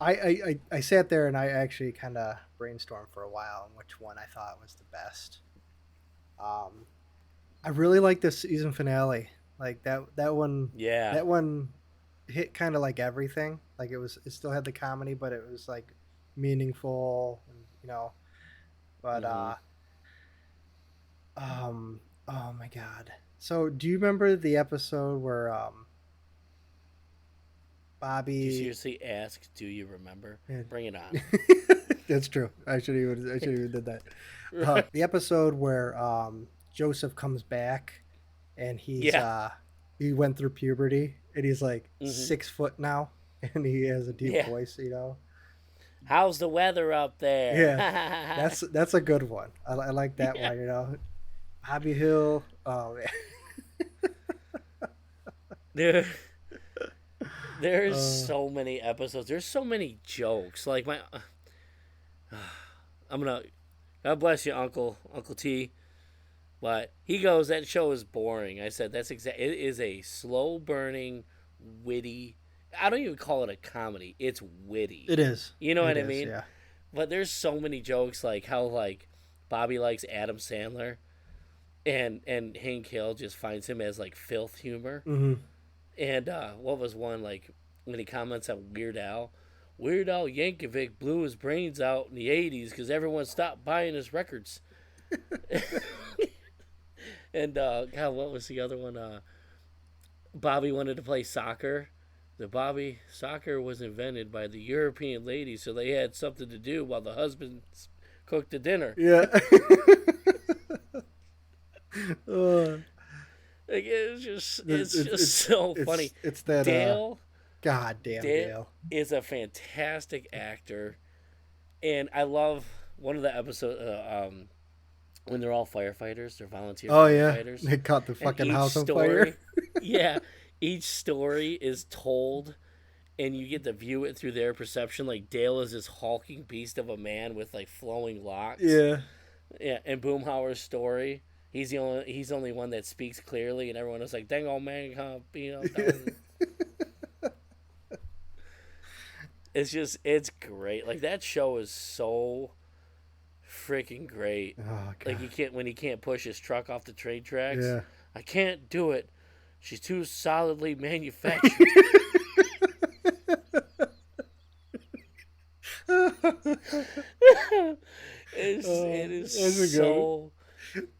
[SPEAKER 2] I sat there and I actually kind of brainstormed for a while on which one I thought was the best. Um, I really like this season finale. Like
[SPEAKER 1] Yeah.
[SPEAKER 2] that one hit kind of like everything. Like it still had the comedy, but it was like meaningful, and, you know. But
[SPEAKER 1] Mm-hmm.
[SPEAKER 2] oh my god. So do you remember the episode where
[SPEAKER 1] Do you
[SPEAKER 2] Bobby?
[SPEAKER 1] seriously ask? Do you remember?
[SPEAKER 2] Yeah.
[SPEAKER 1] Bring it on.
[SPEAKER 2] That's true. I should even did that. The episode where Joseph comes back and
[SPEAKER 1] Yeah.
[SPEAKER 2] he went through puberty and he's like
[SPEAKER 1] Mm-hmm.
[SPEAKER 2] 6 foot now and he has a deep
[SPEAKER 1] Yeah.
[SPEAKER 2] voice, you know.
[SPEAKER 1] How's the weather up there?
[SPEAKER 2] Yeah, that's a good one. I like that
[SPEAKER 1] Yeah.
[SPEAKER 2] one. You know, Hobby Hill. Oh man.
[SPEAKER 1] There, there's
[SPEAKER 2] Uh,
[SPEAKER 1] so many episodes. There's so many jokes. Like I'm gonna. God bless you, Uncle T. But he goes, that show is boring. I said that's exact. It is a slow burning, witty. I don't even call it a comedy. It's witty.
[SPEAKER 2] it is.
[SPEAKER 1] You know
[SPEAKER 2] It
[SPEAKER 1] what I
[SPEAKER 2] is.
[SPEAKER 1] mean?
[SPEAKER 2] Yeah.
[SPEAKER 1] But there's so many jokes like how like Bobby likes Adam Sandler and Hank Hill just finds him as like filth humor.
[SPEAKER 2] Hmm.
[SPEAKER 1] And what was one like when he comments on Weird Al? Weird Al Yankovic blew his brains out in the '80s because everyone stopped buying his records. And God, what was the other one? Bobby wanted to play soccer. The Bobby soccer was invented by the European ladies, so they had something to do while the husbands cooked the dinner.
[SPEAKER 2] Yeah. uh,
[SPEAKER 1] Like it's
[SPEAKER 2] it-
[SPEAKER 1] just so
[SPEAKER 2] it's
[SPEAKER 1] funny.
[SPEAKER 2] it's that
[SPEAKER 1] Dale
[SPEAKER 2] goddamn
[SPEAKER 1] Dale
[SPEAKER 2] Dale.
[SPEAKER 1] is a fantastic actor, and I love one of the episodes when they're all firefighters, they're volunteer
[SPEAKER 2] Oh yeah,
[SPEAKER 1] firefighters,
[SPEAKER 2] they caught the
[SPEAKER 1] and
[SPEAKER 2] fucking
[SPEAKER 1] each
[SPEAKER 2] house on fire.
[SPEAKER 1] story, yeah, each story is told, and you get to view it through their perception. Like Dale is this hulking beast of a man with like flowing locks,
[SPEAKER 2] Yeah.
[SPEAKER 1] yeah, and Boomhauer's story. He's the only one that speaks clearly, and everyone is like, "Dang old man, down." It's great. Like that show is so freaking great.
[SPEAKER 2] Oh
[SPEAKER 1] Like
[SPEAKER 2] god.
[SPEAKER 1] he can't push his truck off the train tracks.
[SPEAKER 2] Yeah.
[SPEAKER 1] I can't do it. She's too solidly manufactured. It
[SPEAKER 2] Those
[SPEAKER 1] is
[SPEAKER 2] are good.
[SPEAKER 1] so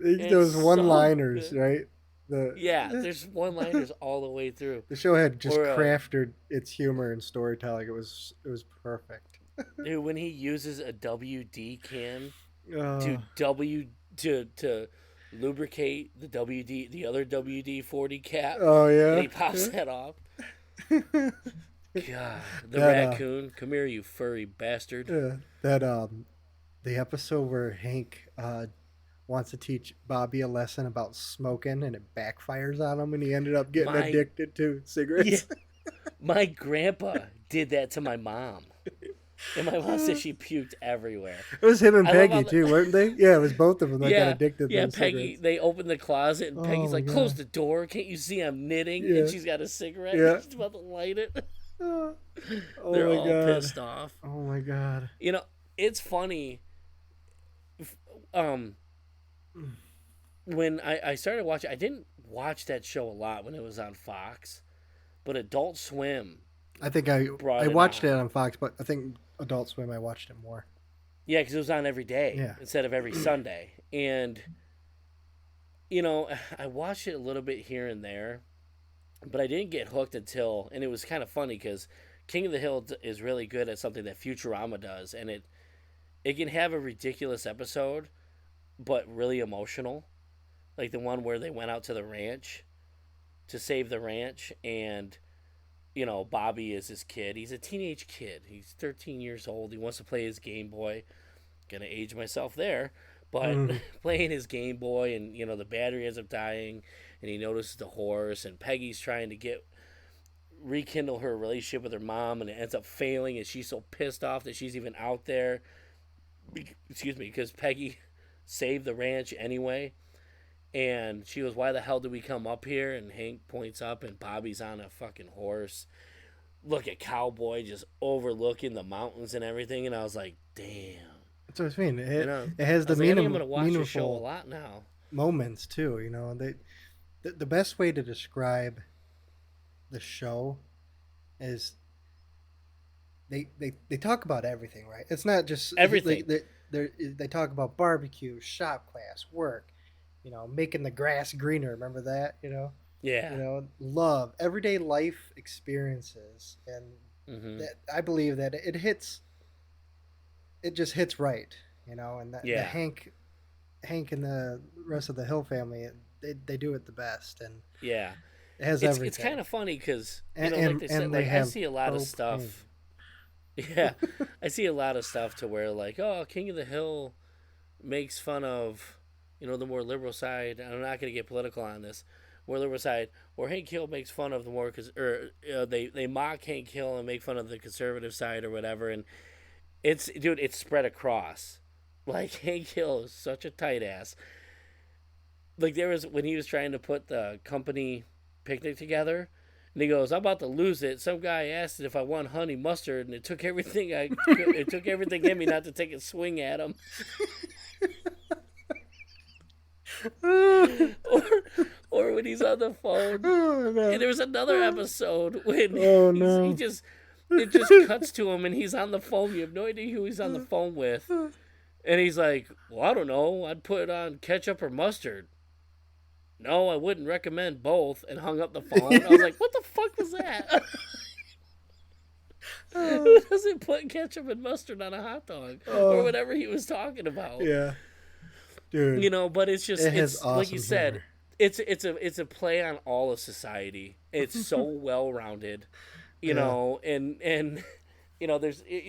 [SPEAKER 2] Those
[SPEAKER 1] it's so
[SPEAKER 2] one-liners,
[SPEAKER 1] good.
[SPEAKER 2] right? The
[SPEAKER 1] Yeah, there's one-liners all the way through.
[SPEAKER 2] the show had just
[SPEAKER 1] Or
[SPEAKER 2] crafted its humor and storytelling. It was perfect.
[SPEAKER 1] dude, when he uses a WD can
[SPEAKER 2] Uh,
[SPEAKER 1] to W to lubricate the other WD 40 cap,
[SPEAKER 2] oh
[SPEAKER 1] and
[SPEAKER 2] yeah.
[SPEAKER 1] he pops that off. God, the
[SPEAKER 2] that
[SPEAKER 1] raccoon. Come here, you furry bastard.
[SPEAKER 2] that the episode where Hank wants to teach Bobby a lesson about smoking and it backfires on him and he ended up getting
[SPEAKER 1] My
[SPEAKER 2] addicted to
[SPEAKER 1] yeah,
[SPEAKER 2] cigarettes.
[SPEAKER 1] my grandpa did that to my mom, and my mom said
[SPEAKER 2] It
[SPEAKER 1] she puked everywhere.
[SPEAKER 2] was him and
[SPEAKER 1] I love how
[SPEAKER 2] Peggy too, weren't they? Yeah, it was both of them that got
[SPEAKER 1] yeah,
[SPEAKER 2] addicted to
[SPEAKER 1] yeah.
[SPEAKER 2] the
[SPEAKER 1] Peggy,
[SPEAKER 2] cigarettes.
[SPEAKER 1] they opened the closet, and
[SPEAKER 2] Oh
[SPEAKER 1] Peggy's
[SPEAKER 2] my
[SPEAKER 1] like, "Close
[SPEAKER 2] god.
[SPEAKER 1] the door! Can't you see I'm knitting?" And
[SPEAKER 2] Yeah.
[SPEAKER 1] she's got a cigarette, and
[SPEAKER 2] Yeah.
[SPEAKER 1] she's about to light it.
[SPEAKER 2] Oh
[SPEAKER 1] They're
[SPEAKER 2] my
[SPEAKER 1] all
[SPEAKER 2] god.
[SPEAKER 1] pissed off.
[SPEAKER 2] Oh my god.
[SPEAKER 1] You know, it's funny. Um, when I started watching, I didn't watch that show a lot when it was on Fox, but Adult Swim
[SPEAKER 2] I think I
[SPEAKER 1] brought
[SPEAKER 2] I
[SPEAKER 1] it
[SPEAKER 2] watched it
[SPEAKER 1] on.
[SPEAKER 2] on Fox, but I think Adult Swim I watched it more.
[SPEAKER 1] Yeah, because it was on every day
[SPEAKER 2] Yeah.
[SPEAKER 1] instead of every Sunday. And, you know, I watched it a little bit here and there, but I didn't get hooked until, and it was kind of funny because King of the Hill is really good at something that Futurama does, and it can have a ridiculous episode, but really emotional. Like the one where they went out to the ranch to save the ranch, and Bobby is his kid. He's a teenage kid. He's 13 years old. He wants to play his Game Boy. Gonna age myself there, but
[SPEAKER 2] Mm.
[SPEAKER 1] playing his Game Boy, and the battery ends up dying, and he notices the horse, and Peggy's trying to get rekindle her relationship with her mom, and it ends up failing, and she's so pissed off that she's even out there. Excuse me, because Peggy saved the ranch anyway. And she goes, "Why the hell did we come up here?" And Hank points up, and Bobby's on a fucking horse. Look at Cowboy just overlooking the mountains and everything. And I was like, damn.
[SPEAKER 2] That's what I mean.
[SPEAKER 1] You know,
[SPEAKER 2] It has
[SPEAKER 1] I
[SPEAKER 2] the
[SPEAKER 1] was like, I think I'm going to watch this show a
[SPEAKER 2] meaningful
[SPEAKER 1] lot now.
[SPEAKER 2] moments too. The best way to describe the show is they talk about everything, right? It's not just
[SPEAKER 1] Everything.
[SPEAKER 2] they talk about barbecue, shop class, work, making the grass greener. Remember that,
[SPEAKER 1] Yeah.
[SPEAKER 2] love, everyday life experiences, and
[SPEAKER 1] Mm-hmm.
[SPEAKER 2] that I believe that it just hits right, and the
[SPEAKER 1] Yeah.
[SPEAKER 2] Hank and the rest of the Hill family, they do it the best, and
[SPEAKER 1] Yeah.
[SPEAKER 2] it has
[SPEAKER 1] It's
[SPEAKER 2] everything.
[SPEAKER 1] kind of funny because,
[SPEAKER 2] And
[SPEAKER 1] like they said,
[SPEAKER 2] they
[SPEAKER 1] like I
[SPEAKER 2] have
[SPEAKER 1] see a lot of
[SPEAKER 2] propane.
[SPEAKER 1] stuff. Yeah. I see a lot of stuff to where, like, oh, King of the Hill makes fun of, the more liberal side. I'm not going to get political on this. More liberal side, where Hank Hill makes fun of the more, they mock Hank Hill and make fun of the conservative side or whatever, and it's spread across. Like Hank Hill is such a tight ass. Like there was when he was trying to put the company picnic together, and he goes, "I'm about to lose it." Some guy asked if I want honey mustard, and it took everything it took everything in me not to take a swing at him. or or when he's on the phone.
[SPEAKER 2] Oh
[SPEAKER 1] And
[SPEAKER 2] no!
[SPEAKER 1] there was another episode when
[SPEAKER 2] Oh
[SPEAKER 1] he
[SPEAKER 2] no!
[SPEAKER 1] just it just cuts to him, and he's on the phone. You have no idea who he's on the phone with, and he's like, "Well, I don't know. I'd put on ketchup or mustard." "No, I wouldn't recommend both," and hung up the phone. I was like, "What the fuck was that?" Who doesn't put ketchup and mustard on a hot dog or
[SPEAKER 2] Oh
[SPEAKER 1] whatever he was talking about?
[SPEAKER 2] yeah, dude.
[SPEAKER 1] But it's just
[SPEAKER 2] It has
[SPEAKER 1] it's like you
[SPEAKER 2] awesome
[SPEAKER 1] said,
[SPEAKER 2] humor.
[SPEAKER 1] it's a play on all of society. It's so well rounded,
[SPEAKER 2] Yeah.
[SPEAKER 1] and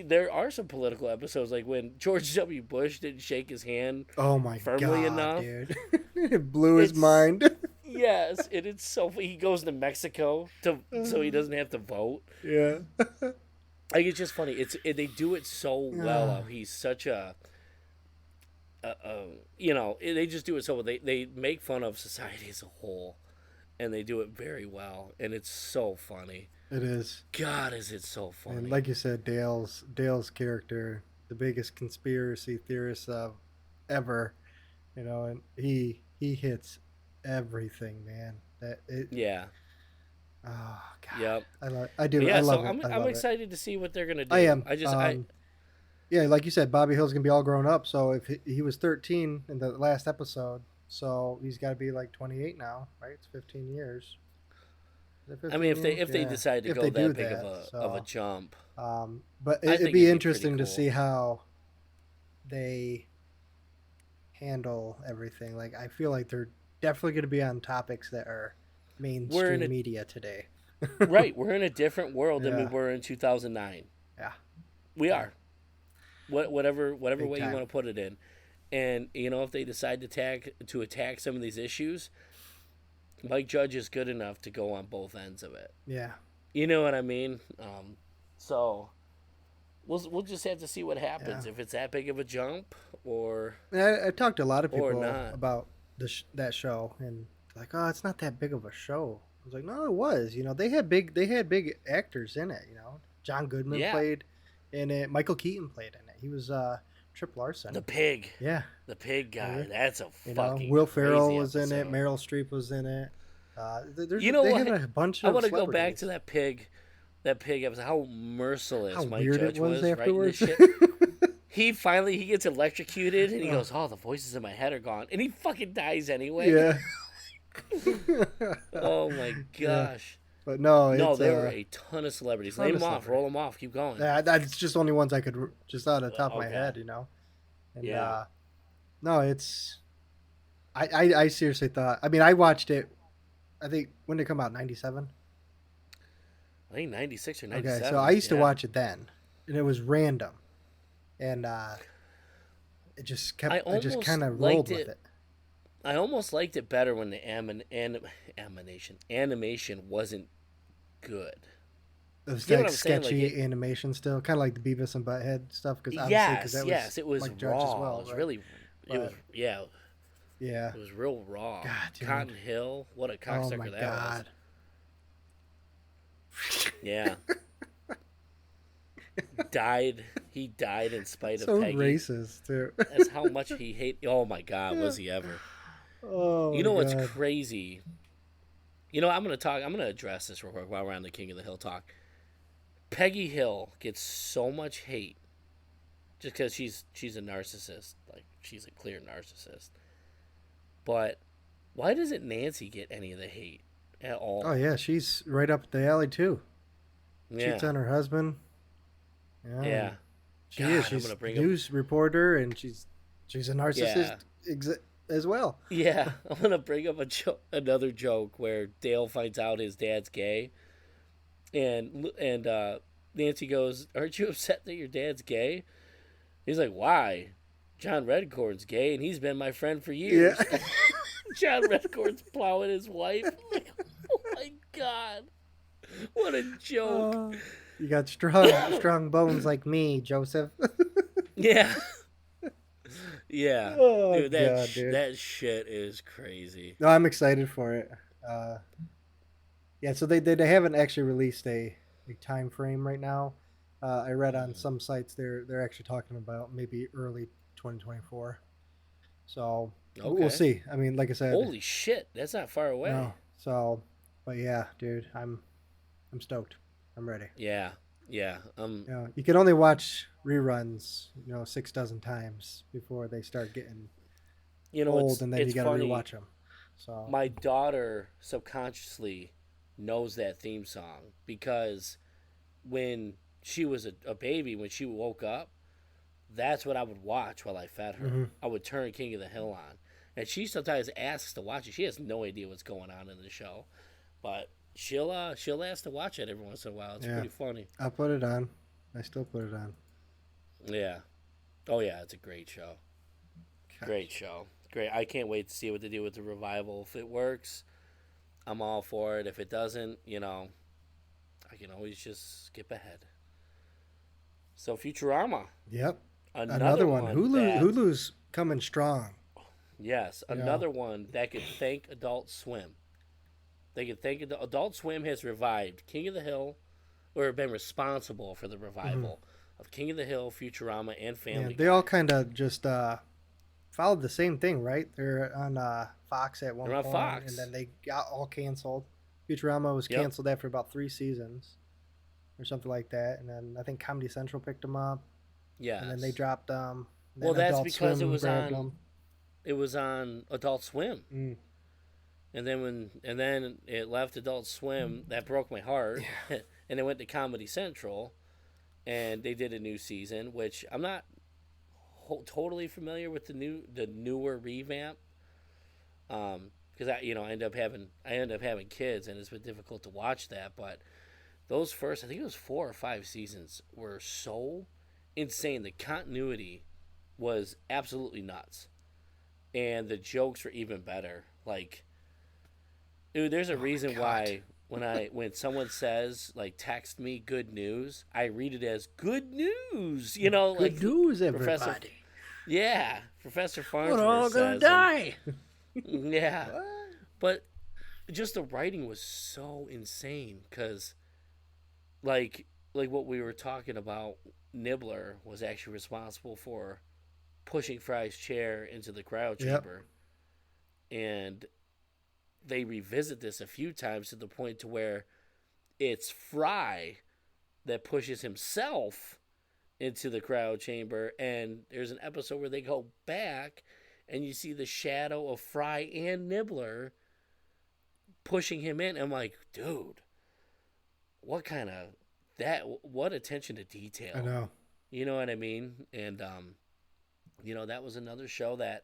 [SPEAKER 1] there are some political episodes like when George W. Bush didn't shake his hand
[SPEAKER 2] Oh my
[SPEAKER 1] firmly
[SPEAKER 2] god,
[SPEAKER 1] enough.
[SPEAKER 2] dude! It blew his
[SPEAKER 1] It's
[SPEAKER 2] mind.
[SPEAKER 1] yes, and it's so he goes to Mexico so he doesn't have to vote.
[SPEAKER 2] Yeah.
[SPEAKER 1] Like it's just funny. They do it so well. How he's such they just do it so well. They make fun of society as a whole, and they do it very well, and it's so funny.
[SPEAKER 2] It is.
[SPEAKER 1] God, is it so
[SPEAKER 2] And
[SPEAKER 1] funny?
[SPEAKER 2] like you said, Dale's character, the biggest conspiracy theorist of ever, and he hits everything, man. That it.
[SPEAKER 1] Yeah.
[SPEAKER 2] Oh God,
[SPEAKER 1] Yep.
[SPEAKER 2] I do,
[SPEAKER 1] But
[SPEAKER 2] I
[SPEAKER 1] yeah, so
[SPEAKER 2] love it. I
[SPEAKER 1] I'm
[SPEAKER 2] love it.
[SPEAKER 1] excited to see what they're gonna
[SPEAKER 2] I
[SPEAKER 1] do.
[SPEAKER 2] am.
[SPEAKER 1] I
[SPEAKER 2] Yeah, like you said, Bobby Hill's gonna be all grown up. So if he was 13 in the last episode, so he's got to be like 28 now, right? It's 15 years. Is it
[SPEAKER 1] I mean
[SPEAKER 2] 15
[SPEAKER 1] if
[SPEAKER 2] years?
[SPEAKER 1] they
[SPEAKER 2] Yeah,
[SPEAKER 1] decide to
[SPEAKER 2] if
[SPEAKER 1] go
[SPEAKER 2] they do
[SPEAKER 1] that big
[SPEAKER 2] that.
[SPEAKER 1] of a jump,
[SPEAKER 2] But
[SPEAKER 1] I
[SPEAKER 2] it'd
[SPEAKER 1] think
[SPEAKER 2] be
[SPEAKER 1] it'd be pretty
[SPEAKER 2] interesting to
[SPEAKER 1] cool.
[SPEAKER 2] see how they handle everything. Like I feel like they're definitely going to be on topics that are
[SPEAKER 1] We're in
[SPEAKER 2] mainstream
[SPEAKER 1] a
[SPEAKER 2] media today.
[SPEAKER 1] Right, we're in a different world than we
[SPEAKER 2] Yeah,
[SPEAKER 1] were in 2009.
[SPEAKER 2] yeah,
[SPEAKER 1] We
[SPEAKER 2] yeah,
[SPEAKER 1] are. Whatever
[SPEAKER 2] big
[SPEAKER 1] way you
[SPEAKER 2] time.
[SPEAKER 1] want to put it in. And if they decide to attack some of these issues, Mike Judge is good enough to go on both ends of it.
[SPEAKER 2] Yeah,
[SPEAKER 1] You know what I mean? So we'll just have to see what
[SPEAKER 2] yeah.
[SPEAKER 1] happens if it's that big of a jump or
[SPEAKER 2] I talked to a lot of people
[SPEAKER 1] not.
[SPEAKER 2] about that show, and like, oh, it's not that big of a show. I was like, no, it was. They had big actors in it. John Goodman
[SPEAKER 1] Yeah,
[SPEAKER 2] played in it. Michael Keaton played in it. He was Trip
[SPEAKER 1] the
[SPEAKER 2] Larson.
[SPEAKER 1] pig,
[SPEAKER 2] Yeah,
[SPEAKER 1] the pig guy.
[SPEAKER 2] remember?
[SPEAKER 1] That's a fucking
[SPEAKER 2] Will Ferrell
[SPEAKER 1] crazy
[SPEAKER 2] was in it.
[SPEAKER 1] episode.
[SPEAKER 2] Meryl Streep was in it.
[SPEAKER 1] You know
[SPEAKER 2] They had
[SPEAKER 1] what?
[SPEAKER 2] a bunch
[SPEAKER 1] I
[SPEAKER 2] of
[SPEAKER 1] want to go back to
[SPEAKER 2] celebrities.
[SPEAKER 1] that pig episode. How
[SPEAKER 2] How
[SPEAKER 1] merciless Mike
[SPEAKER 2] weird it
[SPEAKER 1] Judge
[SPEAKER 2] was
[SPEAKER 1] was writing this
[SPEAKER 2] afterwards.
[SPEAKER 1] shit. He gets electrocuted and he
[SPEAKER 2] Oh,
[SPEAKER 1] goes, "Oh, the voices in my head are gone," and he fucking dies anyway.
[SPEAKER 2] yeah.
[SPEAKER 1] Oh my
[SPEAKER 2] Yeah,
[SPEAKER 1] gosh.
[SPEAKER 2] but no,
[SPEAKER 1] No,
[SPEAKER 2] it's
[SPEAKER 1] there were a ton of celebrities.
[SPEAKER 2] ton
[SPEAKER 1] Name
[SPEAKER 2] of
[SPEAKER 1] them off,
[SPEAKER 2] celebrities.
[SPEAKER 1] roll them off, keep going.
[SPEAKER 2] Yeah, that's just only ones I could just out of the top of my
[SPEAKER 1] Okay.
[SPEAKER 2] head. And
[SPEAKER 1] Yeah.
[SPEAKER 2] no, it's I seriously thought. I mean, I watched it. I think when did it come out? 97.
[SPEAKER 1] I think 96 or
[SPEAKER 2] Okay, so
[SPEAKER 1] 97.
[SPEAKER 2] I used to
[SPEAKER 1] Yeah.
[SPEAKER 2] watch it then, and it was random, and it just
[SPEAKER 1] I
[SPEAKER 2] kept. I just
[SPEAKER 1] almost
[SPEAKER 2] kind of
[SPEAKER 1] liked
[SPEAKER 2] rolled with
[SPEAKER 1] it.
[SPEAKER 2] it.
[SPEAKER 1] I almost liked it better when the animation wasn't good.
[SPEAKER 2] It was
[SPEAKER 1] You get what
[SPEAKER 2] like
[SPEAKER 1] I'm saying? Like
[SPEAKER 2] sketchy animation still, kind of like the Beavis and Butthead stuff, because that was
[SPEAKER 1] yes, it was
[SPEAKER 2] Mike Judge as
[SPEAKER 1] raw. It
[SPEAKER 2] well,
[SPEAKER 1] was
[SPEAKER 2] right?
[SPEAKER 1] really, it was
[SPEAKER 2] But
[SPEAKER 1] yeah,
[SPEAKER 2] yeah,
[SPEAKER 1] it was real raw.
[SPEAKER 2] God, dude,
[SPEAKER 1] Cotton Hill, what a
[SPEAKER 2] oh my
[SPEAKER 1] cocksucker that was.
[SPEAKER 2] God,
[SPEAKER 1] Yeah, died. He died in spite of
[SPEAKER 2] so
[SPEAKER 1] Peggy.
[SPEAKER 2] racist too.
[SPEAKER 1] That's how much he hate. Oh my God, was he ever?
[SPEAKER 2] Oh
[SPEAKER 1] You
[SPEAKER 2] my
[SPEAKER 1] know what's
[SPEAKER 2] God.
[SPEAKER 1] crazy? I'm gonna address this real quick while we're on the King of the Hill talk. Peggy Hill gets so much hate just because she's a narcissist. Like she's a clear narcissist. But why doesn't Nancy get any of the hate at
[SPEAKER 2] Oh
[SPEAKER 1] all?
[SPEAKER 2] yeah, she's right up the alley too. Cheats
[SPEAKER 1] Yeah,
[SPEAKER 2] on her husband. Yeah,
[SPEAKER 1] yeah.
[SPEAKER 2] and she is.
[SPEAKER 1] God, I'm
[SPEAKER 2] She's
[SPEAKER 1] gonna bring
[SPEAKER 2] a
[SPEAKER 1] up.
[SPEAKER 2] news reporter, and she's a narcissist
[SPEAKER 1] Yeah,
[SPEAKER 2] as well.
[SPEAKER 1] yeah. I'm gonna bring up another joke where Dale finds out his dad's gay, and Nancy goes, "Aren't you upset that your dad's gay?" He's like, "Why? John Redcorn's gay, and he's been my friend for
[SPEAKER 2] Yeah.
[SPEAKER 1] years." John Redcorn's plowing his wife. Like, oh my God, what a joke!
[SPEAKER 2] Uh, you got strong bones like me, Joseph.
[SPEAKER 1] Yeah, yeah,
[SPEAKER 2] Oh
[SPEAKER 1] dude.
[SPEAKER 2] God, dude.
[SPEAKER 1] That shit is crazy.
[SPEAKER 2] No, I'm excited for it. Uh, yeah, so they haven't actually released a time frame right now. I read on
[SPEAKER 1] Mm.
[SPEAKER 2] some sites they're actually talking about maybe early 2024. So we'll
[SPEAKER 1] Okay.
[SPEAKER 2] see. I mean, like I said,
[SPEAKER 1] Holy shit, that's not far
[SPEAKER 2] no.
[SPEAKER 1] away.
[SPEAKER 2] So, but yeah, dude, I'm stoked. I'm ready.
[SPEAKER 1] Yeah, yeah.
[SPEAKER 2] You can only watch reruns, six dozen times before they start getting old,
[SPEAKER 1] It's
[SPEAKER 2] and then you
[SPEAKER 1] it's
[SPEAKER 2] got to
[SPEAKER 1] funny.
[SPEAKER 2] rewatch them. So,
[SPEAKER 1] My daughter subconsciously knows that theme song because when she was a baby, when she woke up, that's what I would watch while I fed her.
[SPEAKER 2] hmm
[SPEAKER 1] I would turn King of the Hill on, and she sometimes asks to watch it. She has no idea what's going on in the show, but she'll ask to watch it every once in a while. It's
[SPEAKER 2] yeah,
[SPEAKER 1] pretty funny.
[SPEAKER 2] I'll put it on. I still put it on.
[SPEAKER 1] Yeah. Oh yeah, it's a great show. Great
[SPEAKER 2] Gosh.
[SPEAKER 1] show. Great. I can't wait to see what they do with the revival. If it works, I'm all for it. If it doesn't, I can always just skip ahead. So Futurama,
[SPEAKER 2] Yep,
[SPEAKER 1] another
[SPEAKER 2] another one.
[SPEAKER 1] one that
[SPEAKER 2] Hulu's coming strong.
[SPEAKER 1] yes,
[SPEAKER 2] You know,
[SPEAKER 1] another one that could thank Adult Swim. They could thank Adult Swim has revived King of the Hill, or been responsible for the
[SPEAKER 2] hmm
[SPEAKER 1] revival of King of the Hill, Futurama, and
[SPEAKER 2] yeah,
[SPEAKER 1] Family
[SPEAKER 2] they all
[SPEAKER 1] Guy.
[SPEAKER 2] kind of just followed the same thing, right? They're on Fox at one
[SPEAKER 1] They're on
[SPEAKER 2] point, and
[SPEAKER 1] Fox.
[SPEAKER 2] then they got all canceled. Futurama was
[SPEAKER 1] Yep.
[SPEAKER 2] canceled after about 3 seasons or something like that, and then I think Comedy Central picked them up, and then they
[SPEAKER 1] Yes.
[SPEAKER 2] dropped them.
[SPEAKER 1] Well,
[SPEAKER 2] Then
[SPEAKER 1] that's
[SPEAKER 2] Adult
[SPEAKER 1] because it
[SPEAKER 2] Swim
[SPEAKER 1] was
[SPEAKER 2] grabbed
[SPEAKER 1] on
[SPEAKER 2] them.
[SPEAKER 1] it was on Adult Swim.
[SPEAKER 2] Mm.
[SPEAKER 1] And then it left Adult Swim. That broke my heart. And it went to Comedy Central, and they did a new season, which I'm not totally familiar with the newer revamp. Because because I end up having kids, and it's been difficult to watch that. But those first, I think it was 4 or 5 seasons, were so insane. The continuity was absolutely nuts, and the jokes were even better. Like, dude, there's a
[SPEAKER 2] Oh my
[SPEAKER 1] reason
[SPEAKER 2] god.
[SPEAKER 1] why when someone says like text me good news, I read it as good news.
[SPEAKER 2] Good
[SPEAKER 1] Like
[SPEAKER 2] news,
[SPEAKER 1] Professor,
[SPEAKER 2] everybody.
[SPEAKER 1] yeah, Professor
[SPEAKER 2] We're
[SPEAKER 1] Farnsworth
[SPEAKER 2] all gonna
[SPEAKER 1] says, and
[SPEAKER 2] die.
[SPEAKER 1] yeah,
[SPEAKER 2] What?
[SPEAKER 1] but just the writing was so insane because like what we were talking about, Nibbler was actually responsible for pushing Fry's chair into the cryo
[SPEAKER 2] Yep.
[SPEAKER 1] chamber, and they revisit this a few times to the point to where it's Fry that pushes himself into the cryo chamber, and there's an episode where they go back and you see the shadow of Fry and Nibbler pushing him in. I'm like, dude, what kind of what attention to
[SPEAKER 2] I
[SPEAKER 1] detail.
[SPEAKER 2] know.
[SPEAKER 1] You know what I mean? And that was another show that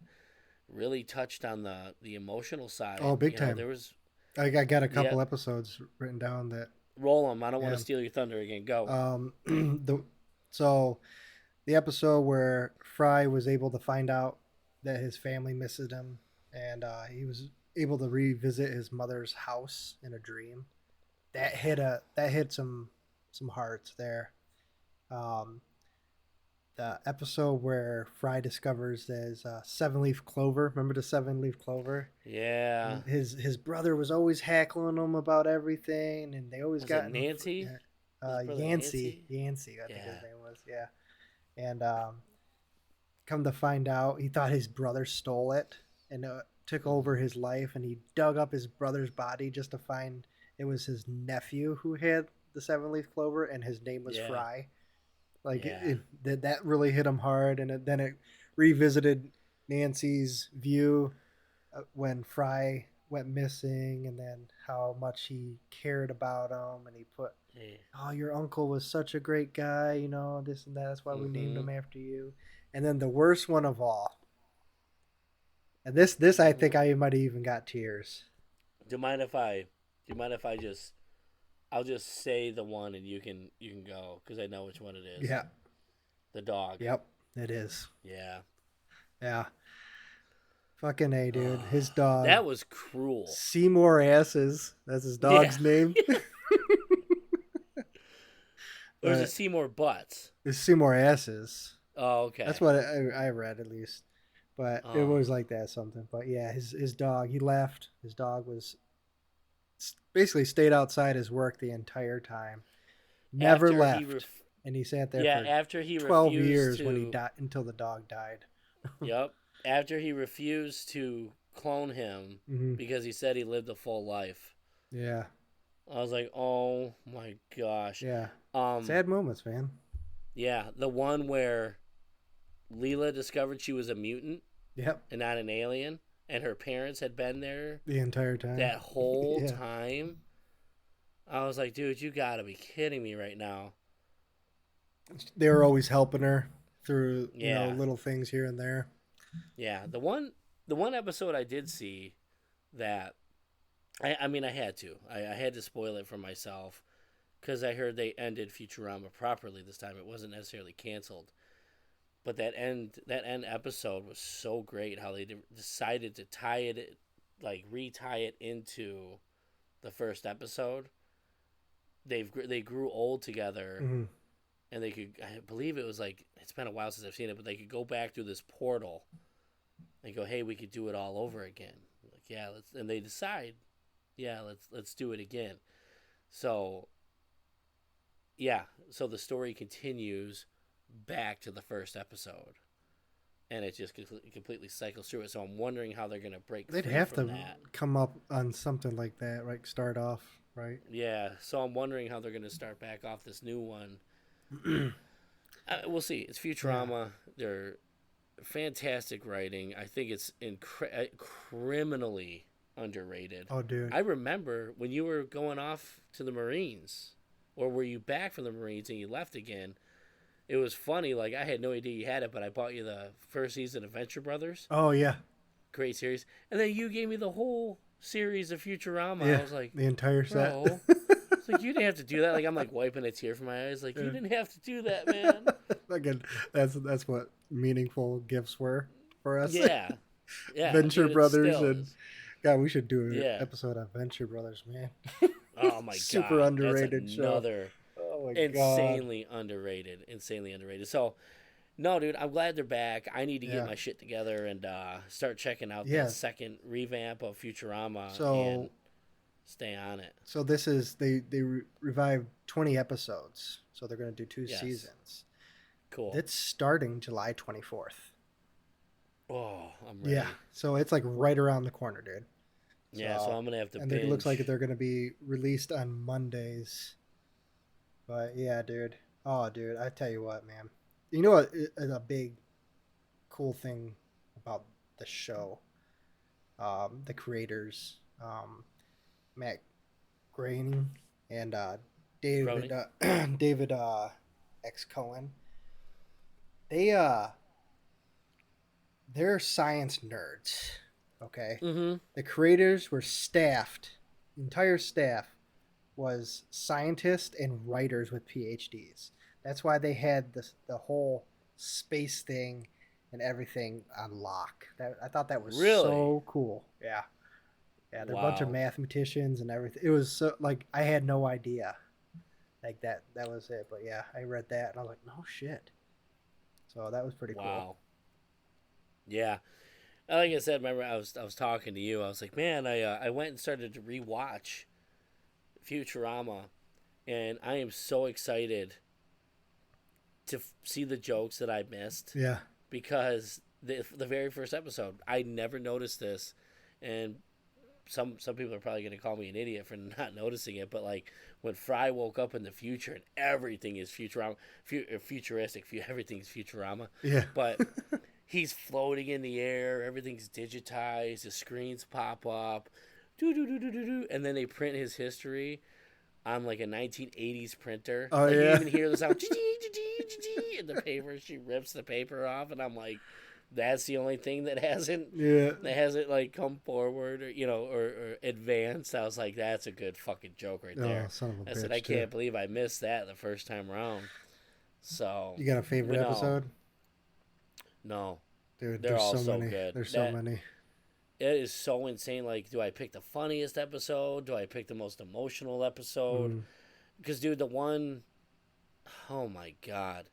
[SPEAKER 1] really touched on the emotional side.
[SPEAKER 2] Oh, big time.
[SPEAKER 1] There was
[SPEAKER 2] I got a
[SPEAKER 1] yeah,
[SPEAKER 2] couple episodes written down that.
[SPEAKER 1] roll them. I don't want
[SPEAKER 2] Yeah.
[SPEAKER 1] to steal your thunder again. Go.
[SPEAKER 2] The so the episode where Fry was able to find out that his family misses him, and he was able to revisit his mother's house in a dream. That hit some hearts there. Um, the episode where Fry discovers there's a 7 leaf clover. Remember the 7 leaf clover?
[SPEAKER 1] Yeah.
[SPEAKER 2] And his brother was always hackling him about everything, and they always
[SPEAKER 1] Was it
[SPEAKER 2] got
[SPEAKER 1] Nancy? His brother
[SPEAKER 2] Yancey.
[SPEAKER 1] Nancy?
[SPEAKER 2] Yancey, I think
[SPEAKER 1] Yeah.
[SPEAKER 2] his name was. Yeah, and come to find out, he thought his brother stole it and took over his life, and he dug up his brother's body just to find it was his nephew who had the 7 leaf clover, and his name was
[SPEAKER 1] Yeah.
[SPEAKER 2] Fry. Like
[SPEAKER 1] Yeah.
[SPEAKER 2] that really hit him hard, and then it revisited Nancy's view when Fry went missing, and then how much he cared about him, and he put,
[SPEAKER 1] Yeah.
[SPEAKER 2] "Oh, your uncle was such a great guy, this and that. That's why we named
[SPEAKER 1] Mm-hmm.
[SPEAKER 2] him after you." And then the worst one of all, and this I think I might have even got tears.
[SPEAKER 1] Do you mind if I? Do you mind if I just? I'll just say the one, and you can go because I know which one it is.
[SPEAKER 2] Yeah.
[SPEAKER 1] The dog.
[SPEAKER 2] Yep. It is.
[SPEAKER 1] Yeah.
[SPEAKER 2] Yeah. Fucking A, dude. His dog.
[SPEAKER 1] That was cruel.
[SPEAKER 2] Seymour Asses. That's his dog's
[SPEAKER 1] Yeah.
[SPEAKER 2] name.
[SPEAKER 1] Or is it
[SPEAKER 2] But
[SPEAKER 1] Seymour Butts?
[SPEAKER 2] it's Seymour Asses.
[SPEAKER 1] Oh, okay.
[SPEAKER 2] That's what I read at least. But it
[SPEAKER 1] Oh.
[SPEAKER 2] was like that something. But yeah, his dog, he left. His dog was basically stayed outside his work the entire time. Never
[SPEAKER 1] After
[SPEAKER 2] left.
[SPEAKER 1] he
[SPEAKER 2] And he sat there
[SPEAKER 1] yeah,
[SPEAKER 2] for
[SPEAKER 1] after he
[SPEAKER 2] 12
[SPEAKER 1] refused
[SPEAKER 2] years
[SPEAKER 1] to
[SPEAKER 2] when he died until the dog died.
[SPEAKER 1] Yep. After he refused to clone him
[SPEAKER 2] Hmm.
[SPEAKER 1] because he said he lived a full life.
[SPEAKER 2] Yeah.
[SPEAKER 1] I was like, "Oh my gosh."
[SPEAKER 2] Yeah.
[SPEAKER 1] Um
[SPEAKER 2] Sad moments, man.
[SPEAKER 1] yeah, the one where Leela discovered she was a mutant
[SPEAKER 2] Yep.
[SPEAKER 1] and not an alien, and her parents had been there
[SPEAKER 2] The entire time.
[SPEAKER 1] that whole
[SPEAKER 2] Yeah.
[SPEAKER 1] time. I was like, dude, you gotta be kidding me right now.
[SPEAKER 2] They were always helping her through,
[SPEAKER 1] Yeah.
[SPEAKER 2] little things here and there.
[SPEAKER 1] Yeah, the one episode I did see that I mean I had to. I had to spoil it for myself because I heard they ended Futurama properly this time. It wasn't necessarily canceled. But that end episode was so great how they decided to tie it, like retie it into the first episode. They grew old together,
[SPEAKER 2] Hmm.
[SPEAKER 1] and they could, I believe it was like, it's been a while since I've seen it, but they could go back through this portal and go, hey, we could do it all over again. Like, yeah, let's, and they decide, yeah, let's do it again. So yeah, so the story continues back to the first episode, and it just completely cycles through it. So I'm wondering how they're gonna break
[SPEAKER 2] They'd
[SPEAKER 1] free
[SPEAKER 2] have
[SPEAKER 1] from
[SPEAKER 2] to
[SPEAKER 1] that.
[SPEAKER 2] come up on something like that, right? Start off, right?
[SPEAKER 1] Yeah, so I'm wondering how they're gonna start back off this new one. We'll see. It's Futurama. They're fantastic writing. I think it's criminally underrated.
[SPEAKER 2] Oh, dude.
[SPEAKER 1] I remember when you were going off to the Marines, or were you back from the Marines and you left again? It was funny. Like, I had no idea you had it, but I bought you the first season of Venture Brothers.
[SPEAKER 2] Oh, yeah.
[SPEAKER 1] Great series. And then you gave me the whole series of Futurama.
[SPEAKER 2] Yeah,
[SPEAKER 1] I was like,
[SPEAKER 2] the entire set.
[SPEAKER 1] bro, it's like you didn't have to do that. Like I'm like wiping a tear from my eyes. Like you didn't have to do that, man.
[SPEAKER 2] Again, that's what meaningful gifts were for us.
[SPEAKER 1] Yeah, yeah,
[SPEAKER 2] Venture
[SPEAKER 1] dude, it
[SPEAKER 2] Brothers
[SPEAKER 1] still
[SPEAKER 2] and
[SPEAKER 1] is.
[SPEAKER 2] God, we should do an
[SPEAKER 1] Yeah.
[SPEAKER 2] episode on Venture Brothers, man.
[SPEAKER 1] Oh my
[SPEAKER 2] Super
[SPEAKER 1] god, that's
[SPEAKER 2] underrated show.
[SPEAKER 1] another
[SPEAKER 2] Oh my god.
[SPEAKER 1] insanely underrated. Insanely underrated. So no, dude, I'm glad they're back. I need to get
[SPEAKER 2] Yeah.
[SPEAKER 1] my shit together and start checking out
[SPEAKER 2] Yeah.
[SPEAKER 1] that second revamp of Futurama and
[SPEAKER 2] So
[SPEAKER 1] stay on it.
[SPEAKER 2] so this is they revived 20 episodes. So they're going to do 2
[SPEAKER 1] Yes.
[SPEAKER 2] seasons.
[SPEAKER 1] Cool.
[SPEAKER 2] It's starting July 24th.
[SPEAKER 1] Oh, I'm ready.
[SPEAKER 2] Yeah. So it's like right around the corner, dude.
[SPEAKER 1] Yeah, so I'm gonna have to.
[SPEAKER 2] And
[SPEAKER 1] binge.
[SPEAKER 2] it looks like they're going to be released on Mondays. But yeah, dude. Oh, dude, I tell you what, man. You know what is a big cool thing about the show? The creators, Matt Groening and David David X Cohen. They're science nerds. Okay.
[SPEAKER 1] Mm-hmm.
[SPEAKER 2] The creators were staffed. The entire staff was scientists and writers with PhDs. That's why they had the whole space thing and everything on lock. I thought that was
[SPEAKER 1] Really?
[SPEAKER 2] so cool. Yeah. Yeah, they're a bunch of
[SPEAKER 1] Wow.
[SPEAKER 2] mathematicians and everything. It was so like I had no idea. Like that was it. But yeah, I read that and I was like, no shit. So that was pretty cool.
[SPEAKER 1] Wow. Yeah. Like I said, remember I was talking to you. I was like, man, I went and started to rewatch Futurama, and I am so excited to see the jokes that I missed
[SPEAKER 2] Yeah.
[SPEAKER 1] because the very first episode I never noticed this, and some people are probably gonna call me an idiot for not noticing it, but like when Fry woke up in the future and everything is Futurama, futuristic, everything's Futurama,
[SPEAKER 2] Yeah.
[SPEAKER 1] but he's floating in the air, everything's digitized, the screens pop up, and then they print his history on like a 1980s printer.
[SPEAKER 2] Oh,
[SPEAKER 1] like
[SPEAKER 2] yeah.
[SPEAKER 1] you even hear the sound in the paper. She rips the paper off, and I'm like, that's the only thing that hasn't like come forward or advanced. I was like, that's a good fucking joke right there.
[SPEAKER 2] Oh, son of a
[SPEAKER 1] I
[SPEAKER 2] bitch.
[SPEAKER 1] said, I can't believe I missed that the first time around. So
[SPEAKER 2] You got a favorite
[SPEAKER 1] but no.
[SPEAKER 2] episode?
[SPEAKER 1] No,
[SPEAKER 2] Dude,
[SPEAKER 1] they're
[SPEAKER 2] there's
[SPEAKER 1] all
[SPEAKER 2] so
[SPEAKER 1] so
[SPEAKER 2] many.
[SPEAKER 1] good.
[SPEAKER 2] There's so many.
[SPEAKER 1] It is so insane. Like, do I pick the funniest episode? Do I pick the most emotional episode? Because, dude, the one, oh my god,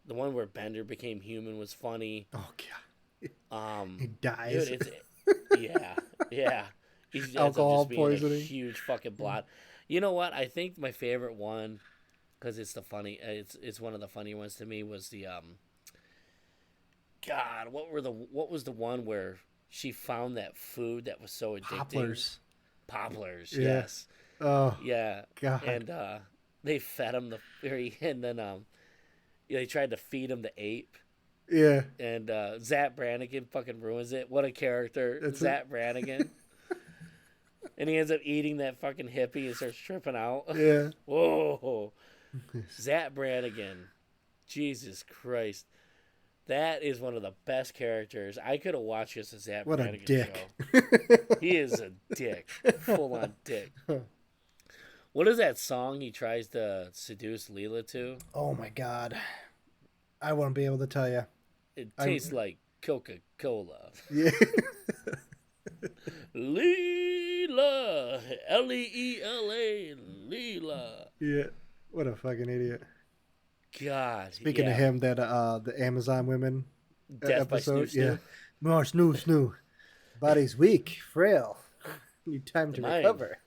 [SPEAKER 1] the one where Bender became human was funny.
[SPEAKER 2] Oh god. He
[SPEAKER 1] Dude,
[SPEAKER 2] dies.
[SPEAKER 1] yeah. He ends
[SPEAKER 2] Alcohol
[SPEAKER 1] up just being
[SPEAKER 2] poisoning.
[SPEAKER 1] a huge fucking blot. You know what? I think my favorite one, because it's it's one of the funny ones to me, was the God, what was the one where she found that food that was so addicting? Poplars,
[SPEAKER 2] Yeah.
[SPEAKER 1] yes.
[SPEAKER 2] Oh
[SPEAKER 1] Yeah.
[SPEAKER 2] god.
[SPEAKER 1] And they fed him and then they tried to feed him the ape.
[SPEAKER 2] Yeah.
[SPEAKER 1] And Zach Brannigan fucking ruins it. What a character. Zach Brannigan. And he ends up eating that fucking hippie and starts tripping out.
[SPEAKER 2] Yeah.
[SPEAKER 1] Whoa. Zach Brannigan. Jesus Christ. That is one of the best characters. I could have watched just a Zach
[SPEAKER 2] What a
[SPEAKER 1] Brannigan
[SPEAKER 2] dick.
[SPEAKER 1] show. He is a dick. Full on dick. What is that song he tries to seduce Leela to?
[SPEAKER 2] Oh my god. I won't be able to tell you.
[SPEAKER 1] It tastes like Coca-Cola.
[SPEAKER 2] Yeah.
[SPEAKER 1] Leela. Leela. Leela.
[SPEAKER 2] Yeah. What a fucking idiot.
[SPEAKER 1] God.
[SPEAKER 2] Speaking of him, that the Amazon women
[SPEAKER 1] Death by
[SPEAKER 2] episode.
[SPEAKER 1] Snoo Snoo.
[SPEAKER 2] Yeah. More snoo. Body's weak, frail. Need time to
[SPEAKER 1] mind.
[SPEAKER 2] recover.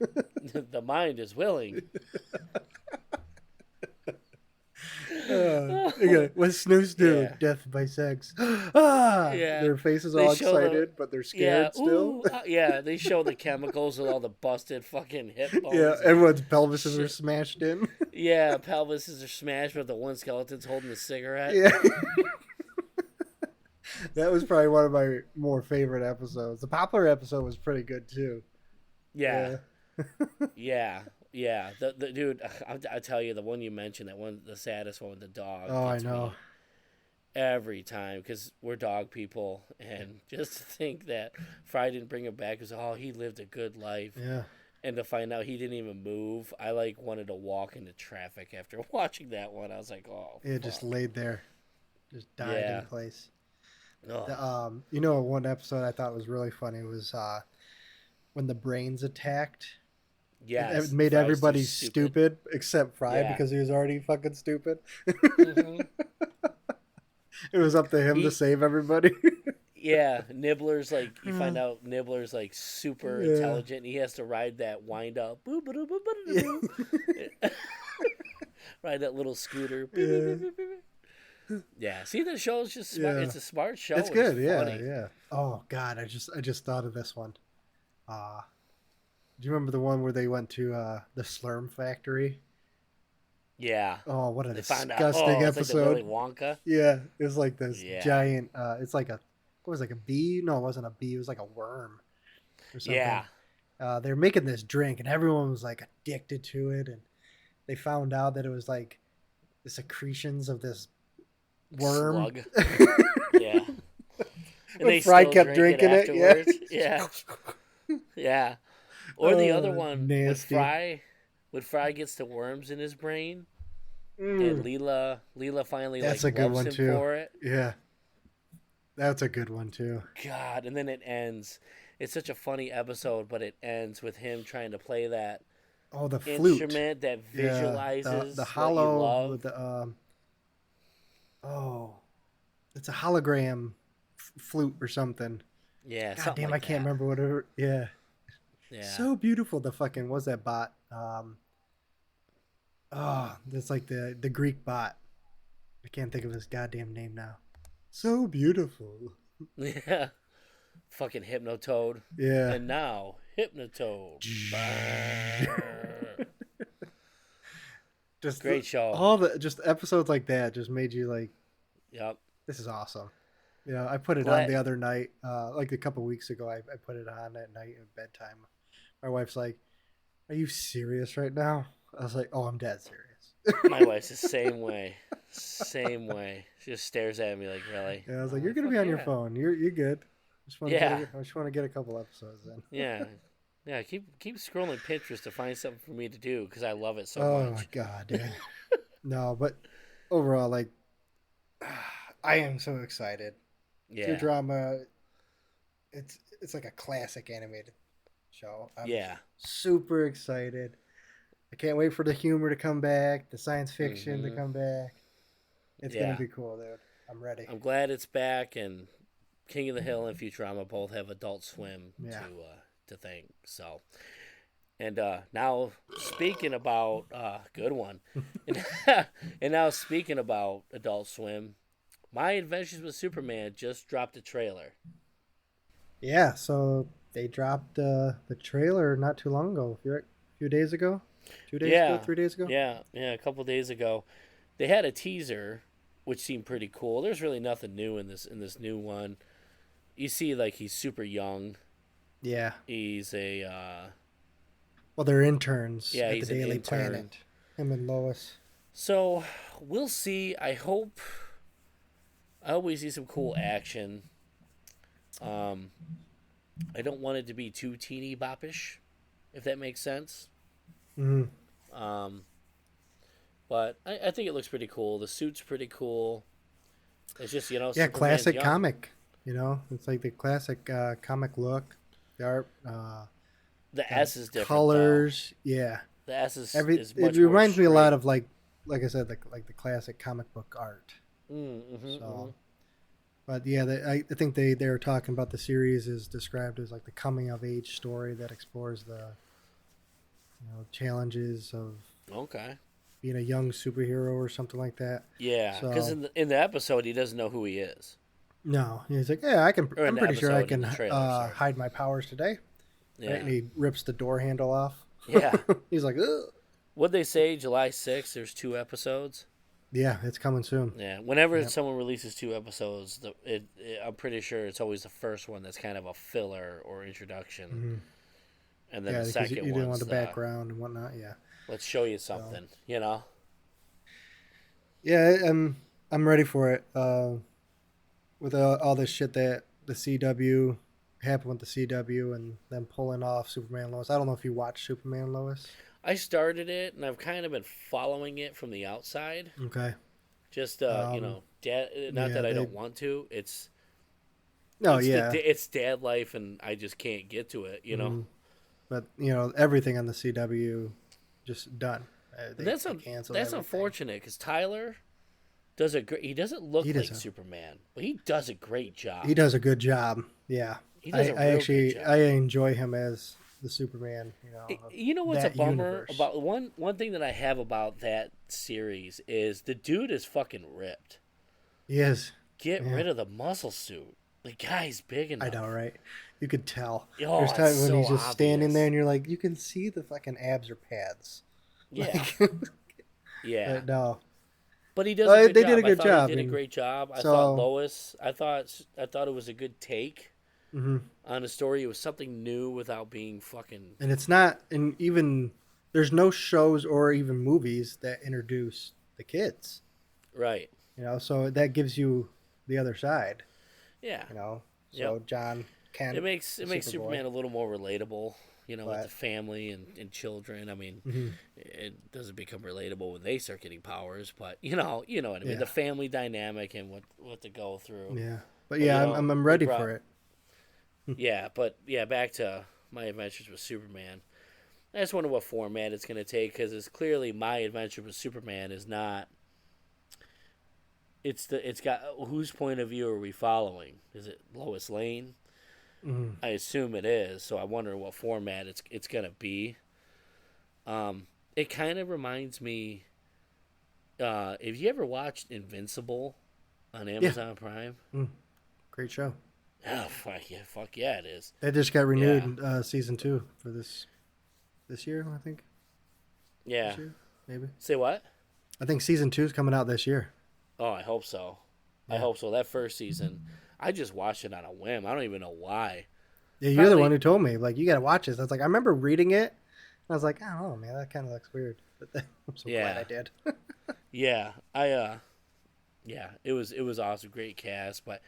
[SPEAKER 1] The mind is willing.
[SPEAKER 2] What's snooze do?
[SPEAKER 1] Yeah.
[SPEAKER 2] Death by sex. Ah,
[SPEAKER 1] Yeah.
[SPEAKER 2] Their faces
[SPEAKER 1] They
[SPEAKER 2] all
[SPEAKER 1] show the-
[SPEAKER 2] excited, but they're scared still.
[SPEAKER 1] Yeah, they show the chemicals with all the busted fucking hip bones.
[SPEAKER 2] Yeah, everyone's pelvises are smashed in.
[SPEAKER 1] Yeah, pelvises are smashed, but the one skeleton's holding a cigarette.
[SPEAKER 2] Yeah. That was probably one of my more favorite episodes. The Poplar episode was pretty good too.
[SPEAKER 1] Yeah. Yeah. The dude, I tell you, the one you mentioned, that one, the saddest one with the dog.
[SPEAKER 2] Oh, I
[SPEAKER 1] gets
[SPEAKER 2] know.
[SPEAKER 1] me every time because we're dog people, and just to think that Fry didn't bring him back because he lived a good life,
[SPEAKER 2] Yeah.
[SPEAKER 1] and to find out he didn't even move, I like wanted to walk into traffic after watching that one. I was like, oh
[SPEAKER 2] It
[SPEAKER 1] fuck,
[SPEAKER 2] just laid there, just died in
[SPEAKER 1] yeah,
[SPEAKER 2] place.
[SPEAKER 1] oh
[SPEAKER 2] One episode I thought was really funny was when the brains attacked. It
[SPEAKER 1] yes,
[SPEAKER 2] made
[SPEAKER 1] Fry's too
[SPEAKER 2] everybody
[SPEAKER 1] stupid.
[SPEAKER 2] stupid except Fry
[SPEAKER 1] Yeah,
[SPEAKER 2] because he was already fucking stupid.
[SPEAKER 1] mm-hmm.
[SPEAKER 2] It was up to him to
[SPEAKER 1] He
[SPEAKER 2] save everybody.
[SPEAKER 1] Yeah, Nibbler's like you find out Nibbler's like super
[SPEAKER 2] Yeah.
[SPEAKER 1] intelligent. He has to ride that wind up, boo boo boo boo
[SPEAKER 2] Yeah.
[SPEAKER 1] boo boo, ride that little scooter. Beep, beep,
[SPEAKER 2] Yeah.
[SPEAKER 1] beep, beep, beep. Yeah, see the show is just smart.
[SPEAKER 2] Yeah.
[SPEAKER 1] It's a smart show.
[SPEAKER 2] It's
[SPEAKER 1] It's
[SPEAKER 2] good. Yeah.
[SPEAKER 1] funny.
[SPEAKER 2] Yeah. Oh God, I just thought of this one. Uh do you remember the one where they went to the Slurm factory?
[SPEAKER 1] Yeah,
[SPEAKER 2] Oh, what a
[SPEAKER 1] they find out.
[SPEAKER 2] disgusting
[SPEAKER 1] Oh, it's like the Willy
[SPEAKER 2] episode.
[SPEAKER 1] Wonka.
[SPEAKER 2] Yeah, it was like this
[SPEAKER 1] Yeah,
[SPEAKER 2] giant it's like a what was it, like a bee? No, it wasn't a bee, it was like a worm or something.
[SPEAKER 1] yeah,
[SPEAKER 2] They're making this drink and everyone was like addicted to it, and they found out that it was like the secretions of this worm.
[SPEAKER 1] slug. Yeah, and
[SPEAKER 2] When
[SPEAKER 1] they
[SPEAKER 2] Fry
[SPEAKER 1] still
[SPEAKER 2] kept
[SPEAKER 1] drink it
[SPEAKER 2] drinking it, yeah.
[SPEAKER 1] afterwards. Yeah, yeah. Or the other one
[SPEAKER 2] Nasty.
[SPEAKER 1] when Fry gets the worms in his brain. And
[SPEAKER 2] Mm,
[SPEAKER 1] Leela finally
[SPEAKER 2] that's
[SPEAKER 1] like
[SPEAKER 2] a good
[SPEAKER 1] loves
[SPEAKER 2] one
[SPEAKER 1] him
[SPEAKER 2] too.
[SPEAKER 1] for it.
[SPEAKER 2] Yeah, that's a good one too.
[SPEAKER 1] God, and then it ends. It's such a funny episode, but it ends with him trying to play that
[SPEAKER 2] Oh, the flute.
[SPEAKER 1] instrument that
[SPEAKER 2] Yeah,
[SPEAKER 1] visualizes
[SPEAKER 2] the
[SPEAKER 1] what you
[SPEAKER 2] hollow
[SPEAKER 1] love.
[SPEAKER 2] with the oh, it's a hologram flute or something.
[SPEAKER 1] Yeah,
[SPEAKER 2] God
[SPEAKER 1] something
[SPEAKER 2] damn,
[SPEAKER 1] like
[SPEAKER 2] I can't
[SPEAKER 1] that.
[SPEAKER 2] remember what it. Yeah,
[SPEAKER 1] Yeah,
[SPEAKER 2] so beautiful. The fucking was that bot? That's like the Greek bot. I can't think of his goddamn name now. So beautiful.
[SPEAKER 1] yeah. Fucking Hypnotoad.
[SPEAKER 2] Yeah.
[SPEAKER 1] And now Hypnotoad. Brrr.
[SPEAKER 2] Just
[SPEAKER 1] Great show.
[SPEAKER 2] all the just episodes like that just made you like,
[SPEAKER 1] Yep.
[SPEAKER 2] this is awesome. Yeah, I put it on
[SPEAKER 1] Glad.
[SPEAKER 2] the other night, like a couple weeks ago. I put it on at night at bedtime. My wife's like, "Are you serious right now?" I was like, "Oh, I'm dead serious."
[SPEAKER 1] My wife's the same way. Same way. She just stares at me like, really?
[SPEAKER 2] Yeah, I was like,
[SPEAKER 1] I'm
[SPEAKER 2] "You're gonna
[SPEAKER 1] fuck
[SPEAKER 2] be on your
[SPEAKER 1] yeah.
[SPEAKER 2] phone. You're good.
[SPEAKER 1] Yeah.
[SPEAKER 2] I just want to get a couple episodes in."
[SPEAKER 1] Yeah. Yeah, keep scrolling Pinterest to find something for me to do because I love it so
[SPEAKER 2] Oh my
[SPEAKER 1] much.
[SPEAKER 2] god, yeah. No, but overall, like, I am so excited.
[SPEAKER 1] Yeah.
[SPEAKER 2] Futurama, it's like a classic animated show. I'm
[SPEAKER 1] Yeah.
[SPEAKER 2] super excited. I can't wait for the humor to come back, the science fiction to
[SPEAKER 1] Hmm.
[SPEAKER 2] come back. It's
[SPEAKER 1] Yeah.
[SPEAKER 2] gonna be cool, dude. I'm ready.
[SPEAKER 1] I'm glad it's back, and King of the Hill and Futurama both have Adult Swim
[SPEAKER 2] Yeah.
[SPEAKER 1] to thank. So, and now speaking about good one, and now speaking about Adult Swim, My Adventures with Superman just dropped a trailer.
[SPEAKER 2] Yeah, so they dropped the trailer not too long ago, a few days ago, 2 days ago,
[SPEAKER 1] Yeah,
[SPEAKER 2] 3 days ago.
[SPEAKER 1] yeah, a couple days ago, they had a teaser, which seemed pretty cool. There's really nothing new in this new one. You see, like he's super young.
[SPEAKER 2] Yeah.
[SPEAKER 1] He's a
[SPEAKER 2] Well, they're interns
[SPEAKER 1] yeah,
[SPEAKER 2] at the
[SPEAKER 1] he's an
[SPEAKER 2] Daily
[SPEAKER 1] intern.
[SPEAKER 2] Planet. Him and Lois.
[SPEAKER 1] So we'll see. I hope we see some cool action. I don't want it to be too teeny boppish, if that makes sense.
[SPEAKER 2] Mm.
[SPEAKER 1] But I think it looks pretty cool. The suit's pretty cool. It's just
[SPEAKER 2] Yeah,
[SPEAKER 1] Superman's
[SPEAKER 2] classic
[SPEAKER 1] young.
[SPEAKER 2] comic. It's like the classic comic look. The art,
[SPEAKER 1] The S is different.
[SPEAKER 2] colors. Yeah,
[SPEAKER 1] Though. The S is
[SPEAKER 2] it
[SPEAKER 1] much
[SPEAKER 2] reminds me a
[SPEAKER 1] more
[SPEAKER 2] lot of like I said, like the classic comic book art.
[SPEAKER 1] Mm-hmm,
[SPEAKER 2] So, but yeah, I think they were talking about the series is described as like the coming of age story that explores the challenges of
[SPEAKER 1] Okay.
[SPEAKER 2] being a young superhero or something like that.
[SPEAKER 1] Yeah, because
[SPEAKER 2] So-
[SPEAKER 1] in the episode he doesn't know who he is.
[SPEAKER 2] No, he's like, yeah, I can.
[SPEAKER 1] Or in
[SPEAKER 2] I'm
[SPEAKER 1] the
[SPEAKER 2] pretty sure I
[SPEAKER 1] episode, in
[SPEAKER 2] can
[SPEAKER 1] the trailer, sorry.
[SPEAKER 2] hide my powers today.
[SPEAKER 1] Yeah.
[SPEAKER 2] Right? And he rips the door handle off.
[SPEAKER 1] Yeah.
[SPEAKER 2] He's like, ugh.
[SPEAKER 1] What'd they say? July 6th, there's 2 episodes?
[SPEAKER 2] Yeah, it's coming soon.
[SPEAKER 1] Yeah. Whenever
[SPEAKER 2] Yep.
[SPEAKER 1] someone releases 2 episodes, I'm pretty sure it's always the first one that's kind of a filler or introduction.
[SPEAKER 2] Mhm.
[SPEAKER 1] And then
[SPEAKER 2] Yeah,
[SPEAKER 1] the
[SPEAKER 2] because
[SPEAKER 1] second
[SPEAKER 2] you didn't want
[SPEAKER 1] one's
[SPEAKER 2] the background and whatnot. Yeah,
[SPEAKER 1] let's show you something,
[SPEAKER 2] yeah. I'm ready for it. With all this shit that the CW happened with the CW and them pulling off Superman Lois. I don't know if you watch Superman Lois.
[SPEAKER 1] I started it and I've kind of been following it from the outside.
[SPEAKER 2] Okay.
[SPEAKER 1] Just
[SPEAKER 2] Um.
[SPEAKER 1] not
[SPEAKER 2] Yeah.
[SPEAKER 1] that I
[SPEAKER 2] They.
[SPEAKER 1] don't want to. It's
[SPEAKER 2] No. Yeah.
[SPEAKER 1] it's dad life and I just can't get to it. You know.
[SPEAKER 2] Mm, but everything on the CW just done.
[SPEAKER 1] And
[SPEAKER 2] They canceled
[SPEAKER 1] that's
[SPEAKER 2] everything.
[SPEAKER 1] unfortunate because Tyler does a great. He doesn't look
[SPEAKER 2] He does
[SPEAKER 1] like
[SPEAKER 2] a
[SPEAKER 1] Superman, but he does a great job.
[SPEAKER 2] he does a good job. Yeah.
[SPEAKER 1] He
[SPEAKER 2] I,
[SPEAKER 1] does a
[SPEAKER 2] I
[SPEAKER 1] real good
[SPEAKER 2] actually
[SPEAKER 1] job.
[SPEAKER 2] I enjoy him as the Superman. Of
[SPEAKER 1] You know what's a
[SPEAKER 2] that
[SPEAKER 1] bummer
[SPEAKER 2] universe.
[SPEAKER 1] about one thing that I have about that series is the dude is fucking ripped.
[SPEAKER 2] He is.
[SPEAKER 1] Get
[SPEAKER 2] Yeah.
[SPEAKER 1] rid of the muscle suit. The guy's big
[SPEAKER 2] I know,
[SPEAKER 1] enough.
[SPEAKER 2] right? You could tell.
[SPEAKER 1] Oh,
[SPEAKER 2] There's
[SPEAKER 1] it's
[SPEAKER 2] times when
[SPEAKER 1] so
[SPEAKER 2] he's just standing there
[SPEAKER 1] obvious.
[SPEAKER 2] and you're like, you can see the fucking abs or pads.
[SPEAKER 1] Yeah,
[SPEAKER 2] Like,
[SPEAKER 1] yeah.
[SPEAKER 2] but no.
[SPEAKER 1] But he does a good
[SPEAKER 2] They did
[SPEAKER 1] job.
[SPEAKER 2] a
[SPEAKER 1] I
[SPEAKER 2] good
[SPEAKER 1] thought he
[SPEAKER 2] job.
[SPEAKER 1] did a
[SPEAKER 2] And
[SPEAKER 1] great job. I thought
[SPEAKER 2] so,
[SPEAKER 1] Lois. I thought it was a good take
[SPEAKER 2] hmm
[SPEAKER 1] on the story. It was something new without being fucking
[SPEAKER 2] and it's not, and even, there's no shows or even movies that introduce the kids,
[SPEAKER 1] right.
[SPEAKER 2] so that gives you the other side,
[SPEAKER 1] Yeah.
[SPEAKER 2] you know.
[SPEAKER 1] Yep.
[SPEAKER 2] So, John Kent,
[SPEAKER 1] It makes
[SPEAKER 2] Superboy,
[SPEAKER 1] Superman a little more relatable, with the
[SPEAKER 2] but,
[SPEAKER 1] family and children. I mean,
[SPEAKER 2] mhm,
[SPEAKER 1] it doesn't become relatable when they start getting powers, but you know what I mean.
[SPEAKER 2] yeah,
[SPEAKER 1] The family dynamic and what to go through.
[SPEAKER 2] yeah. But
[SPEAKER 1] But
[SPEAKER 2] yeah, I'm
[SPEAKER 1] they
[SPEAKER 2] ready
[SPEAKER 1] brought
[SPEAKER 2] for it.
[SPEAKER 1] back to my adventures with Superman. I just wonder what format it's going to take because it's clearly my adventure with Superman is not. It's got whose point of view are we following? Is it Lois Lane?
[SPEAKER 2] Mhm.
[SPEAKER 1] I assume it is. So I wonder what format it's gonna be. It kind of reminds me. Have you ever watched Invincible on
[SPEAKER 2] Yeah,
[SPEAKER 1] Amazon Prime?
[SPEAKER 2] mm, great show.
[SPEAKER 1] Oh fuck yeah, it is.
[SPEAKER 2] They just got
[SPEAKER 1] Yeah,
[SPEAKER 2] renewed season 2 for this year, I think.
[SPEAKER 1] yeah.
[SPEAKER 2] This year, maybe.
[SPEAKER 1] Say what?
[SPEAKER 2] I think season 2 is coming out this year.
[SPEAKER 1] Oh, I hope so. I
[SPEAKER 2] Yeah.
[SPEAKER 1] hope so. That first season, I just watched it on a whim. I don't even know why.
[SPEAKER 2] Yeah, you're the one
[SPEAKER 1] Probably,
[SPEAKER 2] who told me, like, you got to watch this. I was like, I remember reading it. And I was like, I don't know, man, that kind of looks weird. But I'm so glad
[SPEAKER 1] yeah,
[SPEAKER 2] I did.
[SPEAKER 1] yeah. Yeah. It was awesome, great cast, but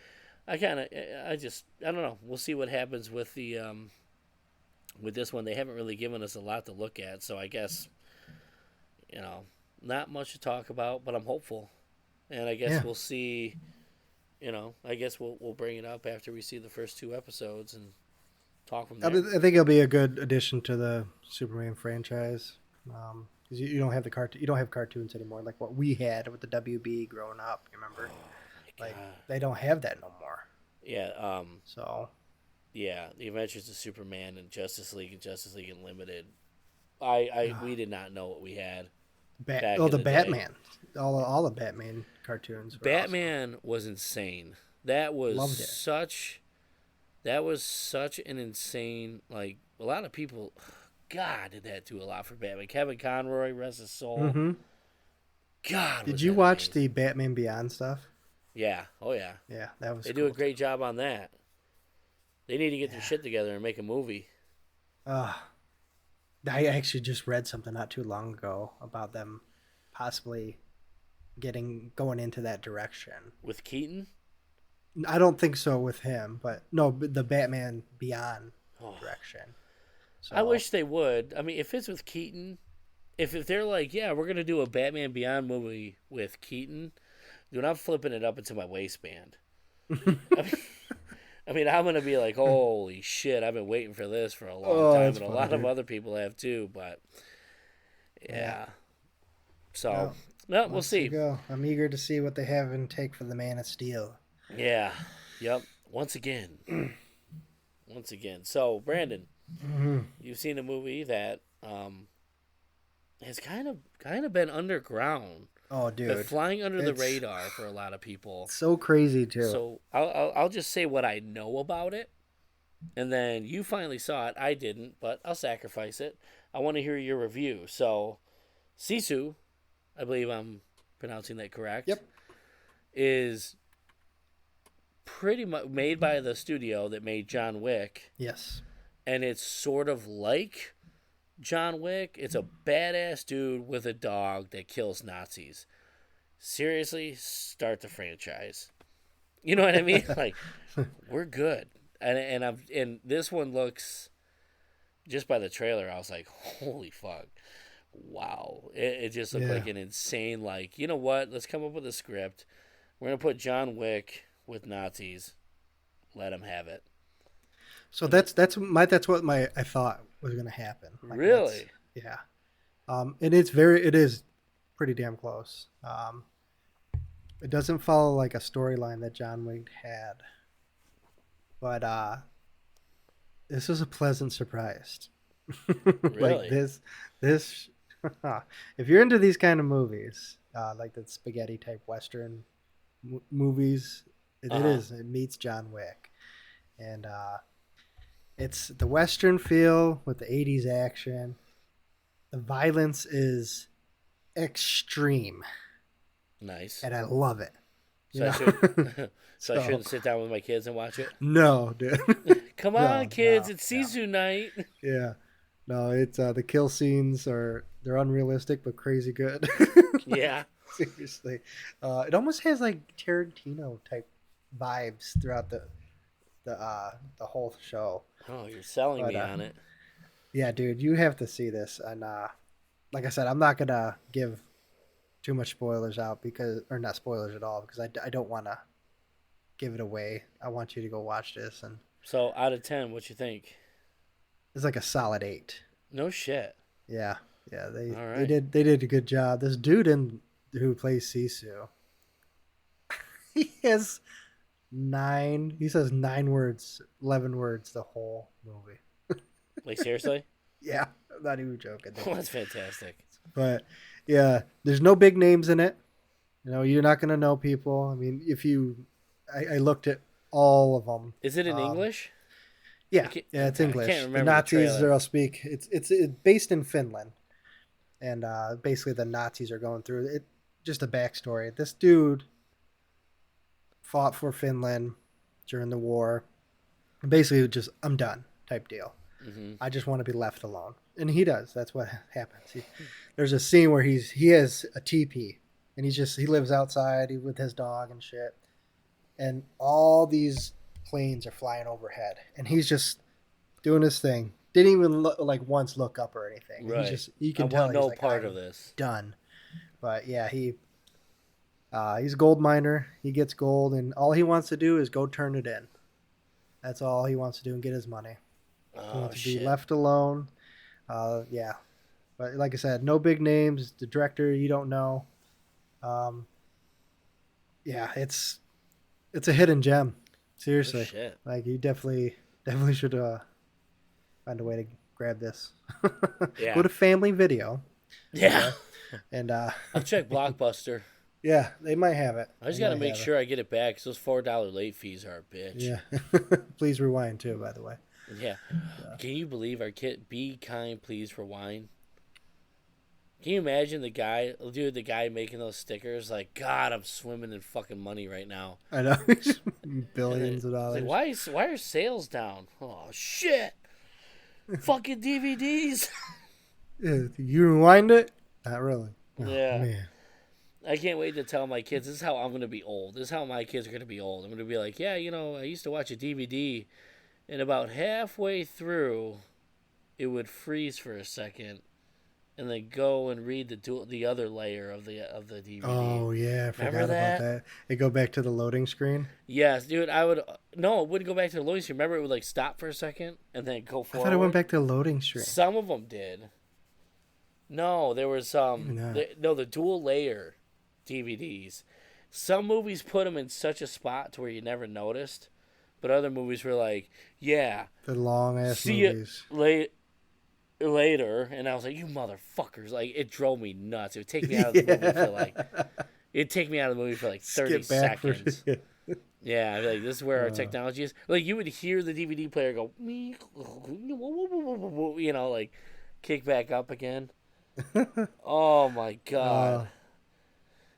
[SPEAKER 1] I don't know. We'll see what happens with the with this one. They haven't really given us a lot to look at, so I guess you know not much to talk about. But I'm hopeful, and I guess
[SPEAKER 2] Yeah.
[SPEAKER 1] we'll see. I guess we'll bring it up after we see the first two episodes and talk from there.
[SPEAKER 2] I think it'll be a good addition to the Superman franchise. 'Cause you don't have you don't have cartoons anymore like what we had with the WB growing up. You remember?
[SPEAKER 1] Oh my
[SPEAKER 2] Like
[SPEAKER 1] god.
[SPEAKER 2] they don't have that no more.
[SPEAKER 1] Yeah.
[SPEAKER 2] So
[SPEAKER 1] Yeah. The Adventures of Superman and Justice League Unlimited. I we did not know what we had back in
[SPEAKER 2] the
[SPEAKER 1] the day.
[SPEAKER 2] Batman, all the Batman cartoons were awesome.
[SPEAKER 1] Batman was insane. That was
[SPEAKER 2] Loved it.
[SPEAKER 1] such that was such an insane like a lot of people God did that do a lot for Batman. Kevin Conroy, rest his soul.
[SPEAKER 2] Hmm.
[SPEAKER 1] God
[SPEAKER 2] Did
[SPEAKER 1] was
[SPEAKER 2] you
[SPEAKER 1] that
[SPEAKER 2] watch
[SPEAKER 1] amazing.
[SPEAKER 2] the Batman Beyond stuff?
[SPEAKER 1] Yeah. Oh yeah.
[SPEAKER 2] Yeah, that was
[SPEAKER 1] They do a
[SPEAKER 2] cool too.
[SPEAKER 1] great job on that. They need to get their
[SPEAKER 2] Yeah.
[SPEAKER 1] shit together and make a movie.
[SPEAKER 2] Uh, I actually just read something not too long ago about them possibly going into that direction.
[SPEAKER 1] With Keaton?
[SPEAKER 2] I don't think so with him, but no, the Batman Beyond
[SPEAKER 1] Oh,
[SPEAKER 2] direction.
[SPEAKER 1] I
[SPEAKER 2] So,
[SPEAKER 1] wish they would. I mean, if it's with Keaton, if they're like, yeah, we're gonna do a Batman Beyond movie with Keaton, dude, I'm flipping it up into my waistband. I mean, I'm gonna be like, holy shit, I've been waiting for this for a long
[SPEAKER 2] oh,
[SPEAKER 1] time,
[SPEAKER 2] that's
[SPEAKER 1] and a
[SPEAKER 2] funny,
[SPEAKER 1] lot of
[SPEAKER 2] dude.
[SPEAKER 1] other people have too. But
[SPEAKER 2] Yeah.
[SPEAKER 1] yeah, so
[SPEAKER 2] Well,
[SPEAKER 1] no, we'll
[SPEAKER 2] let's see
[SPEAKER 1] see.
[SPEAKER 2] go. I'm eager to see what they have in take for the Man of Steel.
[SPEAKER 1] Yeah, yep. Once again, once again. So Brandon,
[SPEAKER 2] Hmm.
[SPEAKER 1] you've seen a movie that has kind of been underground,
[SPEAKER 2] Oh,
[SPEAKER 1] been
[SPEAKER 2] dude,
[SPEAKER 1] flying under the
[SPEAKER 2] it's
[SPEAKER 1] radar for a lot of people.
[SPEAKER 2] so crazy too.
[SPEAKER 1] So I'll just say what I know about it, and then you finally saw it. I didn't, but I'll sacrifice it. I want to hear your review. So Sisu, I believe I'm pronouncing that correct.
[SPEAKER 2] Yep.
[SPEAKER 1] Is pretty much made by the studio that made John Wick,
[SPEAKER 2] Yes.
[SPEAKER 1] and it's sort of like John Wick. It's a badass dude with a dog that kills Nazis. seriously, start the franchise. You know what I mean? Like, we're good. And this one looks, just by the trailer, I was like, holy fuck. Wow. It just looked
[SPEAKER 2] Yeah.
[SPEAKER 1] like an insane, like, you know what? Let's come up with a script. We're going to put John Wick with Nazis. Let him have it.
[SPEAKER 2] So
[SPEAKER 1] And
[SPEAKER 2] that's what my I thought was gonna happen. Like that's
[SPEAKER 1] really?
[SPEAKER 2] yeah. And it is pretty damn close. It doesn't follow like a storyline that John Wick had, but this was a pleasant surprise. Like
[SPEAKER 1] Really?
[SPEAKER 2] this. If you're into these kind of movies, like the spaghetti type western movies,
[SPEAKER 1] Uh
[SPEAKER 2] it
[SPEAKER 1] huh.
[SPEAKER 2] is. It meets John Wick, and it's the western feel with the '80s action. The violence is extreme,
[SPEAKER 1] Nice.
[SPEAKER 2] and I love it. You
[SPEAKER 1] So I should.
[SPEAKER 2] know,
[SPEAKER 1] So I
[SPEAKER 2] so
[SPEAKER 1] shouldn't sit down with my kids and watch it.
[SPEAKER 2] no, dude,
[SPEAKER 1] Come on,
[SPEAKER 2] no,
[SPEAKER 1] kids!
[SPEAKER 2] no,
[SPEAKER 1] It's
[SPEAKER 2] no.
[SPEAKER 1] Sisu night.
[SPEAKER 2] Yeah, no. It's the kill scenes they're unrealistic but crazy good.
[SPEAKER 1] Yeah.
[SPEAKER 2] Like seriously, it almost has like Tarantino type vibes throughout the whole show.
[SPEAKER 1] Oh, you're selling
[SPEAKER 2] But
[SPEAKER 1] me on it.
[SPEAKER 2] yeah, dude, you have to see this. And like I said, I'm not gonna give too much spoilers out because, or not spoilers at all, because I don't want to give it away. I want you to go watch this, and
[SPEAKER 1] So out of 10, what you think?
[SPEAKER 2] it's like a solid 8.
[SPEAKER 1] No shit.
[SPEAKER 2] Yeah, yeah, they
[SPEAKER 1] All
[SPEAKER 2] they
[SPEAKER 1] right.
[SPEAKER 2] did they did a good job. This dude in who plays Sisu, he has nine. He says 9 words, 11 words the whole movie.
[SPEAKER 1] Like seriously?
[SPEAKER 2] Yeah, I'm not even joking, dude.
[SPEAKER 1] That's fantastic.
[SPEAKER 2] But yeah, there's no big names in it. You know, you're not gonna know people. I mean, if you, I looked at all of them.
[SPEAKER 1] Is it in
[SPEAKER 2] Um,
[SPEAKER 1] English?
[SPEAKER 2] yeah, yeah, it's
[SPEAKER 1] Okay, I can't
[SPEAKER 2] English. The
[SPEAKER 1] remember the
[SPEAKER 2] Nazis
[SPEAKER 1] trailer.
[SPEAKER 2] they'll speak. It's based in Finland, and basically the Nazis are going through it. Just a backstory. This dude fought for Finland during the war. Basically, just I'm done type deal.
[SPEAKER 1] Mm-hmm.
[SPEAKER 2] I just want to be left alone, and he does. That's what happens. There's a scene where he has a teepee, and he lives outside with his dog and shit, and all these planes are flying overhead, and he's just doing his thing. Didn't even like once look up or anything. He's
[SPEAKER 1] Right.
[SPEAKER 2] just you
[SPEAKER 1] I
[SPEAKER 2] can tell
[SPEAKER 1] want
[SPEAKER 2] he's
[SPEAKER 1] no
[SPEAKER 2] like
[SPEAKER 1] part of
[SPEAKER 2] I'm
[SPEAKER 1] this.
[SPEAKER 2] done. But yeah, he's a gold miner. He gets gold, and all he wants to do is go turn it in. That's all he wants to do and get his money. He
[SPEAKER 1] Oh
[SPEAKER 2] wants to be
[SPEAKER 1] shit.
[SPEAKER 2] left alone. Yeah, but like I said, no big names. The director you don't know. Um, yeah, it's a hidden gem.
[SPEAKER 1] Oh
[SPEAKER 2] Seriously,
[SPEAKER 1] shit.
[SPEAKER 2] like you definitely should find a way to grab this. Go
[SPEAKER 1] Yeah.
[SPEAKER 2] to Family Video,
[SPEAKER 1] Yeah.
[SPEAKER 2] okay, and
[SPEAKER 1] I've checked Blockbuster.
[SPEAKER 2] yeah, they might have it.
[SPEAKER 1] I
[SPEAKER 2] They
[SPEAKER 1] just got to
[SPEAKER 2] might
[SPEAKER 1] make
[SPEAKER 2] have it.
[SPEAKER 1] sure I get it back because those $4 late fees are a bitch.
[SPEAKER 2] Yeah, please rewind too. By the way,
[SPEAKER 1] Yeah. Can you believe our kid? Be kind, please, for wine. Can you imagine the guy making those stickers? Like, God, I'm swimming in fucking money right now.
[SPEAKER 2] I know
[SPEAKER 1] And then
[SPEAKER 2] billions of
[SPEAKER 1] it's like,
[SPEAKER 2] dollars.
[SPEAKER 1] why are sales down? Oh shit! Fucking DVDs.
[SPEAKER 2] Yeah, you rewind it? Not really. Oh
[SPEAKER 1] Yeah.
[SPEAKER 2] man.
[SPEAKER 1] I can't wait to tell my kids this is how I'm gonna be old. This is how my kids are gonna be old. I'm gonna be like, yeah, I used to watch a DVD, and about halfway through, it would freeze for a second, and then go and read the other layer of the DVD.
[SPEAKER 2] Oh yeah, I
[SPEAKER 1] Remember
[SPEAKER 2] forgot about
[SPEAKER 1] that?
[SPEAKER 2] that. They go back to the loading screen.
[SPEAKER 1] Yes, dude. I would no, it wouldn't go back to the loading screen. Remember, it would like stop for a second and then go
[SPEAKER 2] I thought it went
[SPEAKER 1] forward.
[SPEAKER 2] back to the loading screen.
[SPEAKER 1] Some of them did. No, there was
[SPEAKER 2] Maybe not.
[SPEAKER 1] the dual layer DVDs. Some movies put them in such a spot to where you never noticed, but other movies were like, yeah,
[SPEAKER 2] The long ass
[SPEAKER 1] see it
[SPEAKER 2] movies.
[SPEAKER 1] later, and I was like, you motherfuckers! Like it drove me nuts. It would take me out of the movie for like
[SPEAKER 2] Yeah.
[SPEAKER 1] it'd take me out of the movie for like 30
[SPEAKER 2] Skip back for
[SPEAKER 1] seconds. Yeah, I'd be like this is where our technology is. Like you would hear the DVD player go, like kick back up again. Oh my god!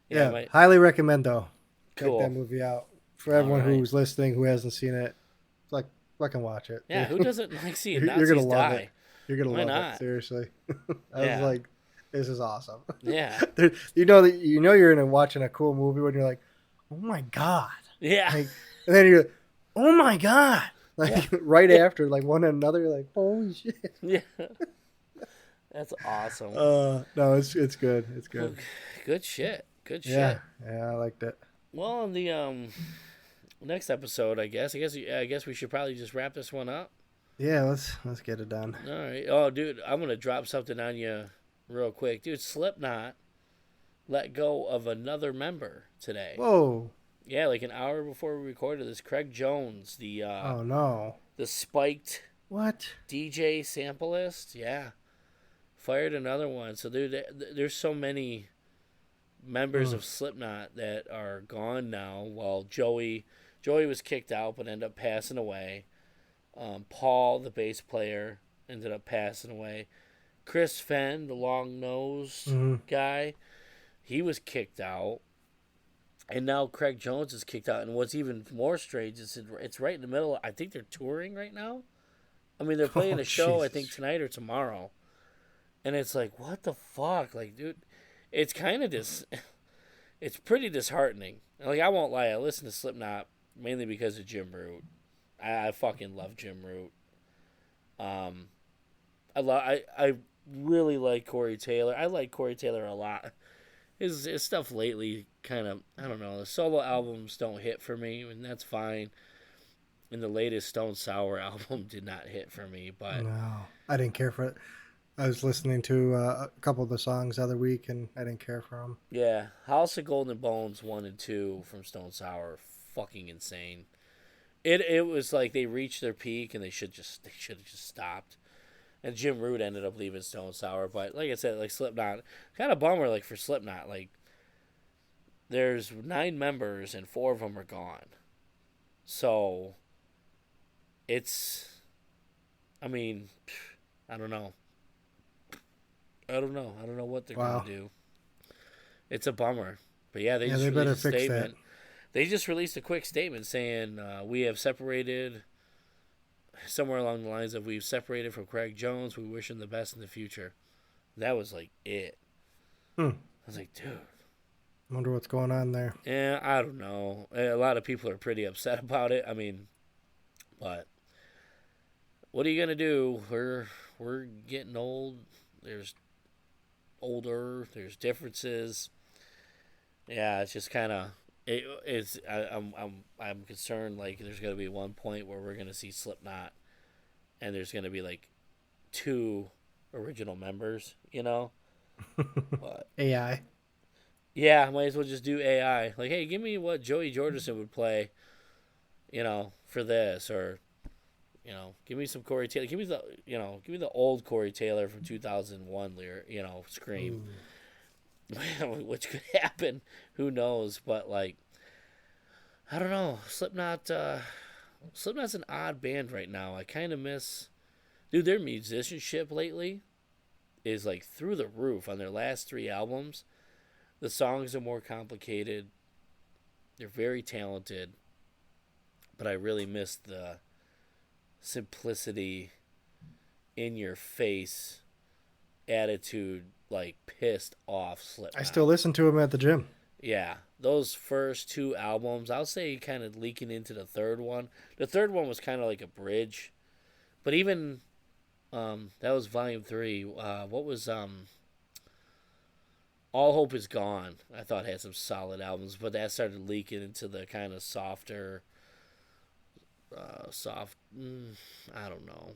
[SPEAKER 1] Yeah,
[SPEAKER 2] yeah, highly recommend though. Check that
[SPEAKER 1] cool.
[SPEAKER 2] movie out for
[SPEAKER 1] All
[SPEAKER 2] everyone
[SPEAKER 1] right.
[SPEAKER 2] who's listening who hasn't seen it. Like, fucking watch it.
[SPEAKER 1] Yeah, who doesn't like seeing
[SPEAKER 2] You're gonna
[SPEAKER 1] Nazis
[SPEAKER 2] love it.
[SPEAKER 1] die?
[SPEAKER 2] You're gonna
[SPEAKER 1] Why
[SPEAKER 2] love it.
[SPEAKER 1] not?
[SPEAKER 2] Seriously. I was
[SPEAKER 1] Yeah.
[SPEAKER 2] like, This is awesome.
[SPEAKER 1] Yeah.
[SPEAKER 2] You know you're watching a cool movie when you're like, oh my god,
[SPEAKER 1] Yeah.
[SPEAKER 2] like, and then you're like, oh my god,
[SPEAKER 1] Yeah.
[SPEAKER 2] like right
[SPEAKER 1] Yeah.
[SPEAKER 2] after, like one another, you're like, holy shit.
[SPEAKER 1] Yeah. That's awesome.
[SPEAKER 2] No, it's good. It's
[SPEAKER 1] Well,
[SPEAKER 2] good.
[SPEAKER 1] good shit. Good
[SPEAKER 2] Yeah,
[SPEAKER 1] shit.
[SPEAKER 2] yeah, I liked it.
[SPEAKER 1] Well, in the next episode, I guess we should probably just wrap this one up.
[SPEAKER 2] Yeah, let's get it done.
[SPEAKER 1] All right. Oh, dude, I'm gonna drop something on you real quick, dude. Slipknot let go of another member today.
[SPEAKER 2] Whoa.
[SPEAKER 1] Yeah, like an hour before we recorded this, Craig Jones,
[SPEAKER 2] Oh no.
[SPEAKER 1] the spiked
[SPEAKER 2] What?
[SPEAKER 1] DJ sampleist, yeah, fired another one. So dude, there's so many members of Slipknot that are gone now. Well, Joey was kicked out but ended up passing away. Paul, the bass player, ended up passing away. Chris Fenn, the long nosed guy, he was kicked out. And now Craig Jones is kicked out. And what's even more strange is it's right in the middle. I think they're touring right now. I mean, they're playing a show, I think, tonight or tomorrow. And it's like, what the fuck? Like, dude, it's kind of it's pretty disheartening. Like, I won't lie. I listen to Slipknot mainly because of Jim Root. I fucking love Jim Root. I really like Corey Taylor. I like Corey Taylor a lot. His stuff lately kind of, I don't know, the solo albums don't hit for me, and that's fine. And the latest Stone Sour album did not hit for me, but
[SPEAKER 2] No, I didn't care for it. I was listening to a couple of the songs the other week, and I didn't care for them.
[SPEAKER 1] yeah, House of Golden Bones 1 and 2 from Stone Sour, are fucking insane. It was like they reached their peak and they should have just stopped. And Jim Root ended up leaving Stone Sour, but like I said, like Slipknot, kind of bummer. Like for Slipknot, like there's 9 members and 4 of them are gone. So it's, I mean, I don't know. I don't know what they're gonna do. It's a bummer, but yeah, they just
[SPEAKER 2] better
[SPEAKER 1] released a
[SPEAKER 2] fix
[SPEAKER 1] statement.
[SPEAKER 2] that.
[SPEAKER 1] They just released a quick statement saying we have separated. Somewhere along the lines of we've separated from Craig Jones. We wish him the best in the future. That was like it. I was like, dude.
[SPEAKER 2] I wonder what's going on there.
[SPEAKER 1] Yeah, I don't know. A lot of people are pretty upset about it. I mean, but what are you gonna do? We're getting old. There's differences. Yeah, it's just kind of. I'm concerned like there's gonna be one point where we're gonna see Slipknot, and there's gonna be like 2 original members, you know. But
[SPEAKER 2] AI.
[SPEAKER 1] yeah, I might as well just do AI. Like, hey, give me what Joey Jordison would play, you know, for this, or you know, give me some Corey Taylor. Give me the old Corey Taylor from 2001, you know, Scream. Which could happen, who knows? But like, I don't know. Slipknot's an odd band right now. I kind of miss, dude. Their musicianship lately is like through the roof. On their last 3 albums, the songs are more complicated. They're very talented, but I really miss the simplicity, in your face attitude. Like pissed off Slipknot.
[SPEAKER 2] I still listen to him at the gym.
[SPEAKER 1] Yeah, those first 2 albums, I'll say kind of leaking into the third one. The third one was kind of like a bridge. But even that was volume 3. What was All Hope Is Gone? I thought had some solid albums, but that started leaking into the kind of softer I don't know.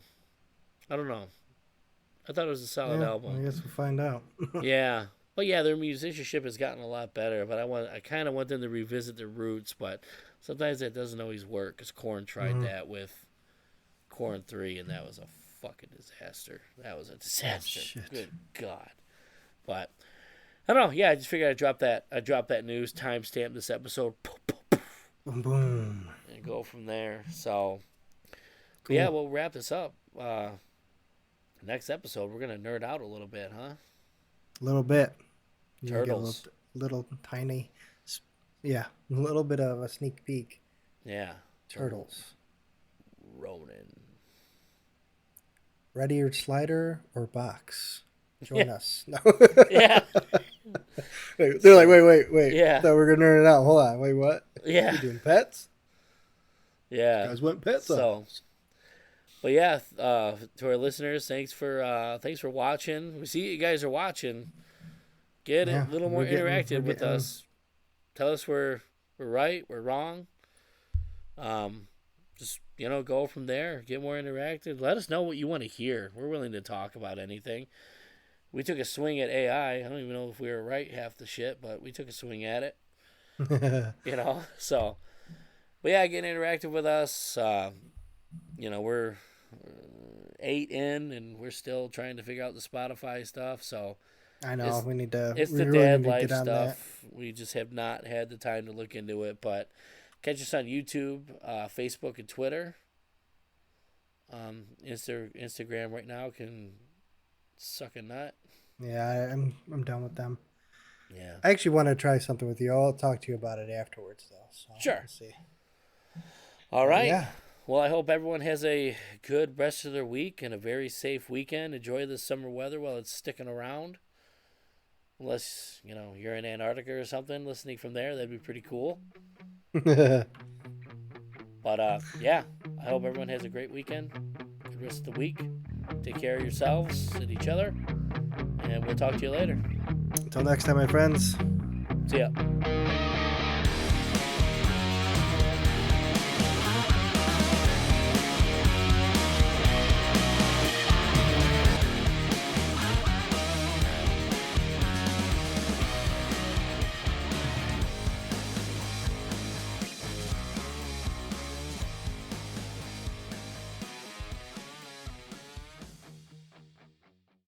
[SPEAKER 1] I thought it was a solid album.
[SPEAKER 2] I guess we'll find out.
[SPEAKER 1] Yeah. But yeah, their musicianship has gotten a lot better. But I kind of want them to revisit their roots. But sometimes that doesn't always work. Because Korn tried that with Korn 3, and that was a fucking disaster. That was a disaster.
[SPEAKER 2] Shit.
[SPEAKER 1] Good God. But I don't know. Yeah, I just figured I'd drop that news, timestamp this episode,
[SPEAKER 2] Boom, boom.
[SPEAKER 1] and go from there. So
[SPEAKER 2] Cool.
[SPEAKER 1] yeah, we'll wrap this up. Next episode, we're gonna nerd out a little bit, huh?
[SPEAKER 2] A little bit.
[SPEAKER 1] Turtles.
[SPEAKER 2] Little tiny. Yeah, a little bit of a sneak peek.
[SPEAKER 1] Yeah.
[SPEAKER 2] Turtles.
[SPEAKER 1] Ronan.
[SPEAKER 2] Ready or slider or box? Join us. No.
[SPEAKER 1] Yeah.
[SPEAKER 2] They're like, wait.
[SPEAKER 1] Yeah.
[SPEAKER 2] I thought we were gonna nerd it out. Hold on. Wait, what?
[SPEAKER 1] Yeah.
[SPEAKER 2] You doing pets?
[SPEAKER 1] Yeah.
[SPEAKER 2] You guys want pets?
[SPEAKER 1] So, but yeah, to our listeners, thanks for watching. We see you guys are watching. Get a little more interactive with us. Tell us we're right, we're wrong. Just go from there. Get more interactive. Let us know what you want to hear. We're willing to talk about anything. We took a swing at AI. I don't even know if we were right half the shit, but we took a swing at it. So, but yeah, get interactive with us. We're 8 in, and we're still trying to figure out the Spotify stuff. So
[SPEAKER 2] I know we need to.
[SPEAKER 1] It's
[SPEAKER 2] we
[SPEAKER 1] the
[SPEAKER 2] really
[SPEAKER 1] dad
[SPEAKER 2] need to
[SPEAKER 1] life
[SPEAKER 2] get on
[SPEAKER 1] stuff. We just have not had the time to look into it. But catch us on YouTube, Facebook, and Twitter. Instagram right now can suck a nut.
[SPEAKER 2] Yeah, I'm done with them.
[SPEAKER 1] Yeah.
[SPEAKER 2] I actually want to try something with you. I'll talk to you about it afterwards, though. So
[SPEAKER 1] Sure.
[SPEAKER 2] We'll see.
[SPEAKER 1] All right.
[SPEAKER 2] Yeah.
[SPEAKER 1] Well, I hope everyone has a good rest of their week and a very safe weekend. Enjoy the summer weather while it's sticking around. Unless, you're in Antarctica or something, listening from there, that'd be pretty cool. But, yeah, I hope everyone has a great weekend, good rest of the week. Take care of yourselves and each other, and we'll talk to you later.
[SPEAKER 2] Until next time, my friends.
[SPEAKER 1] See ya.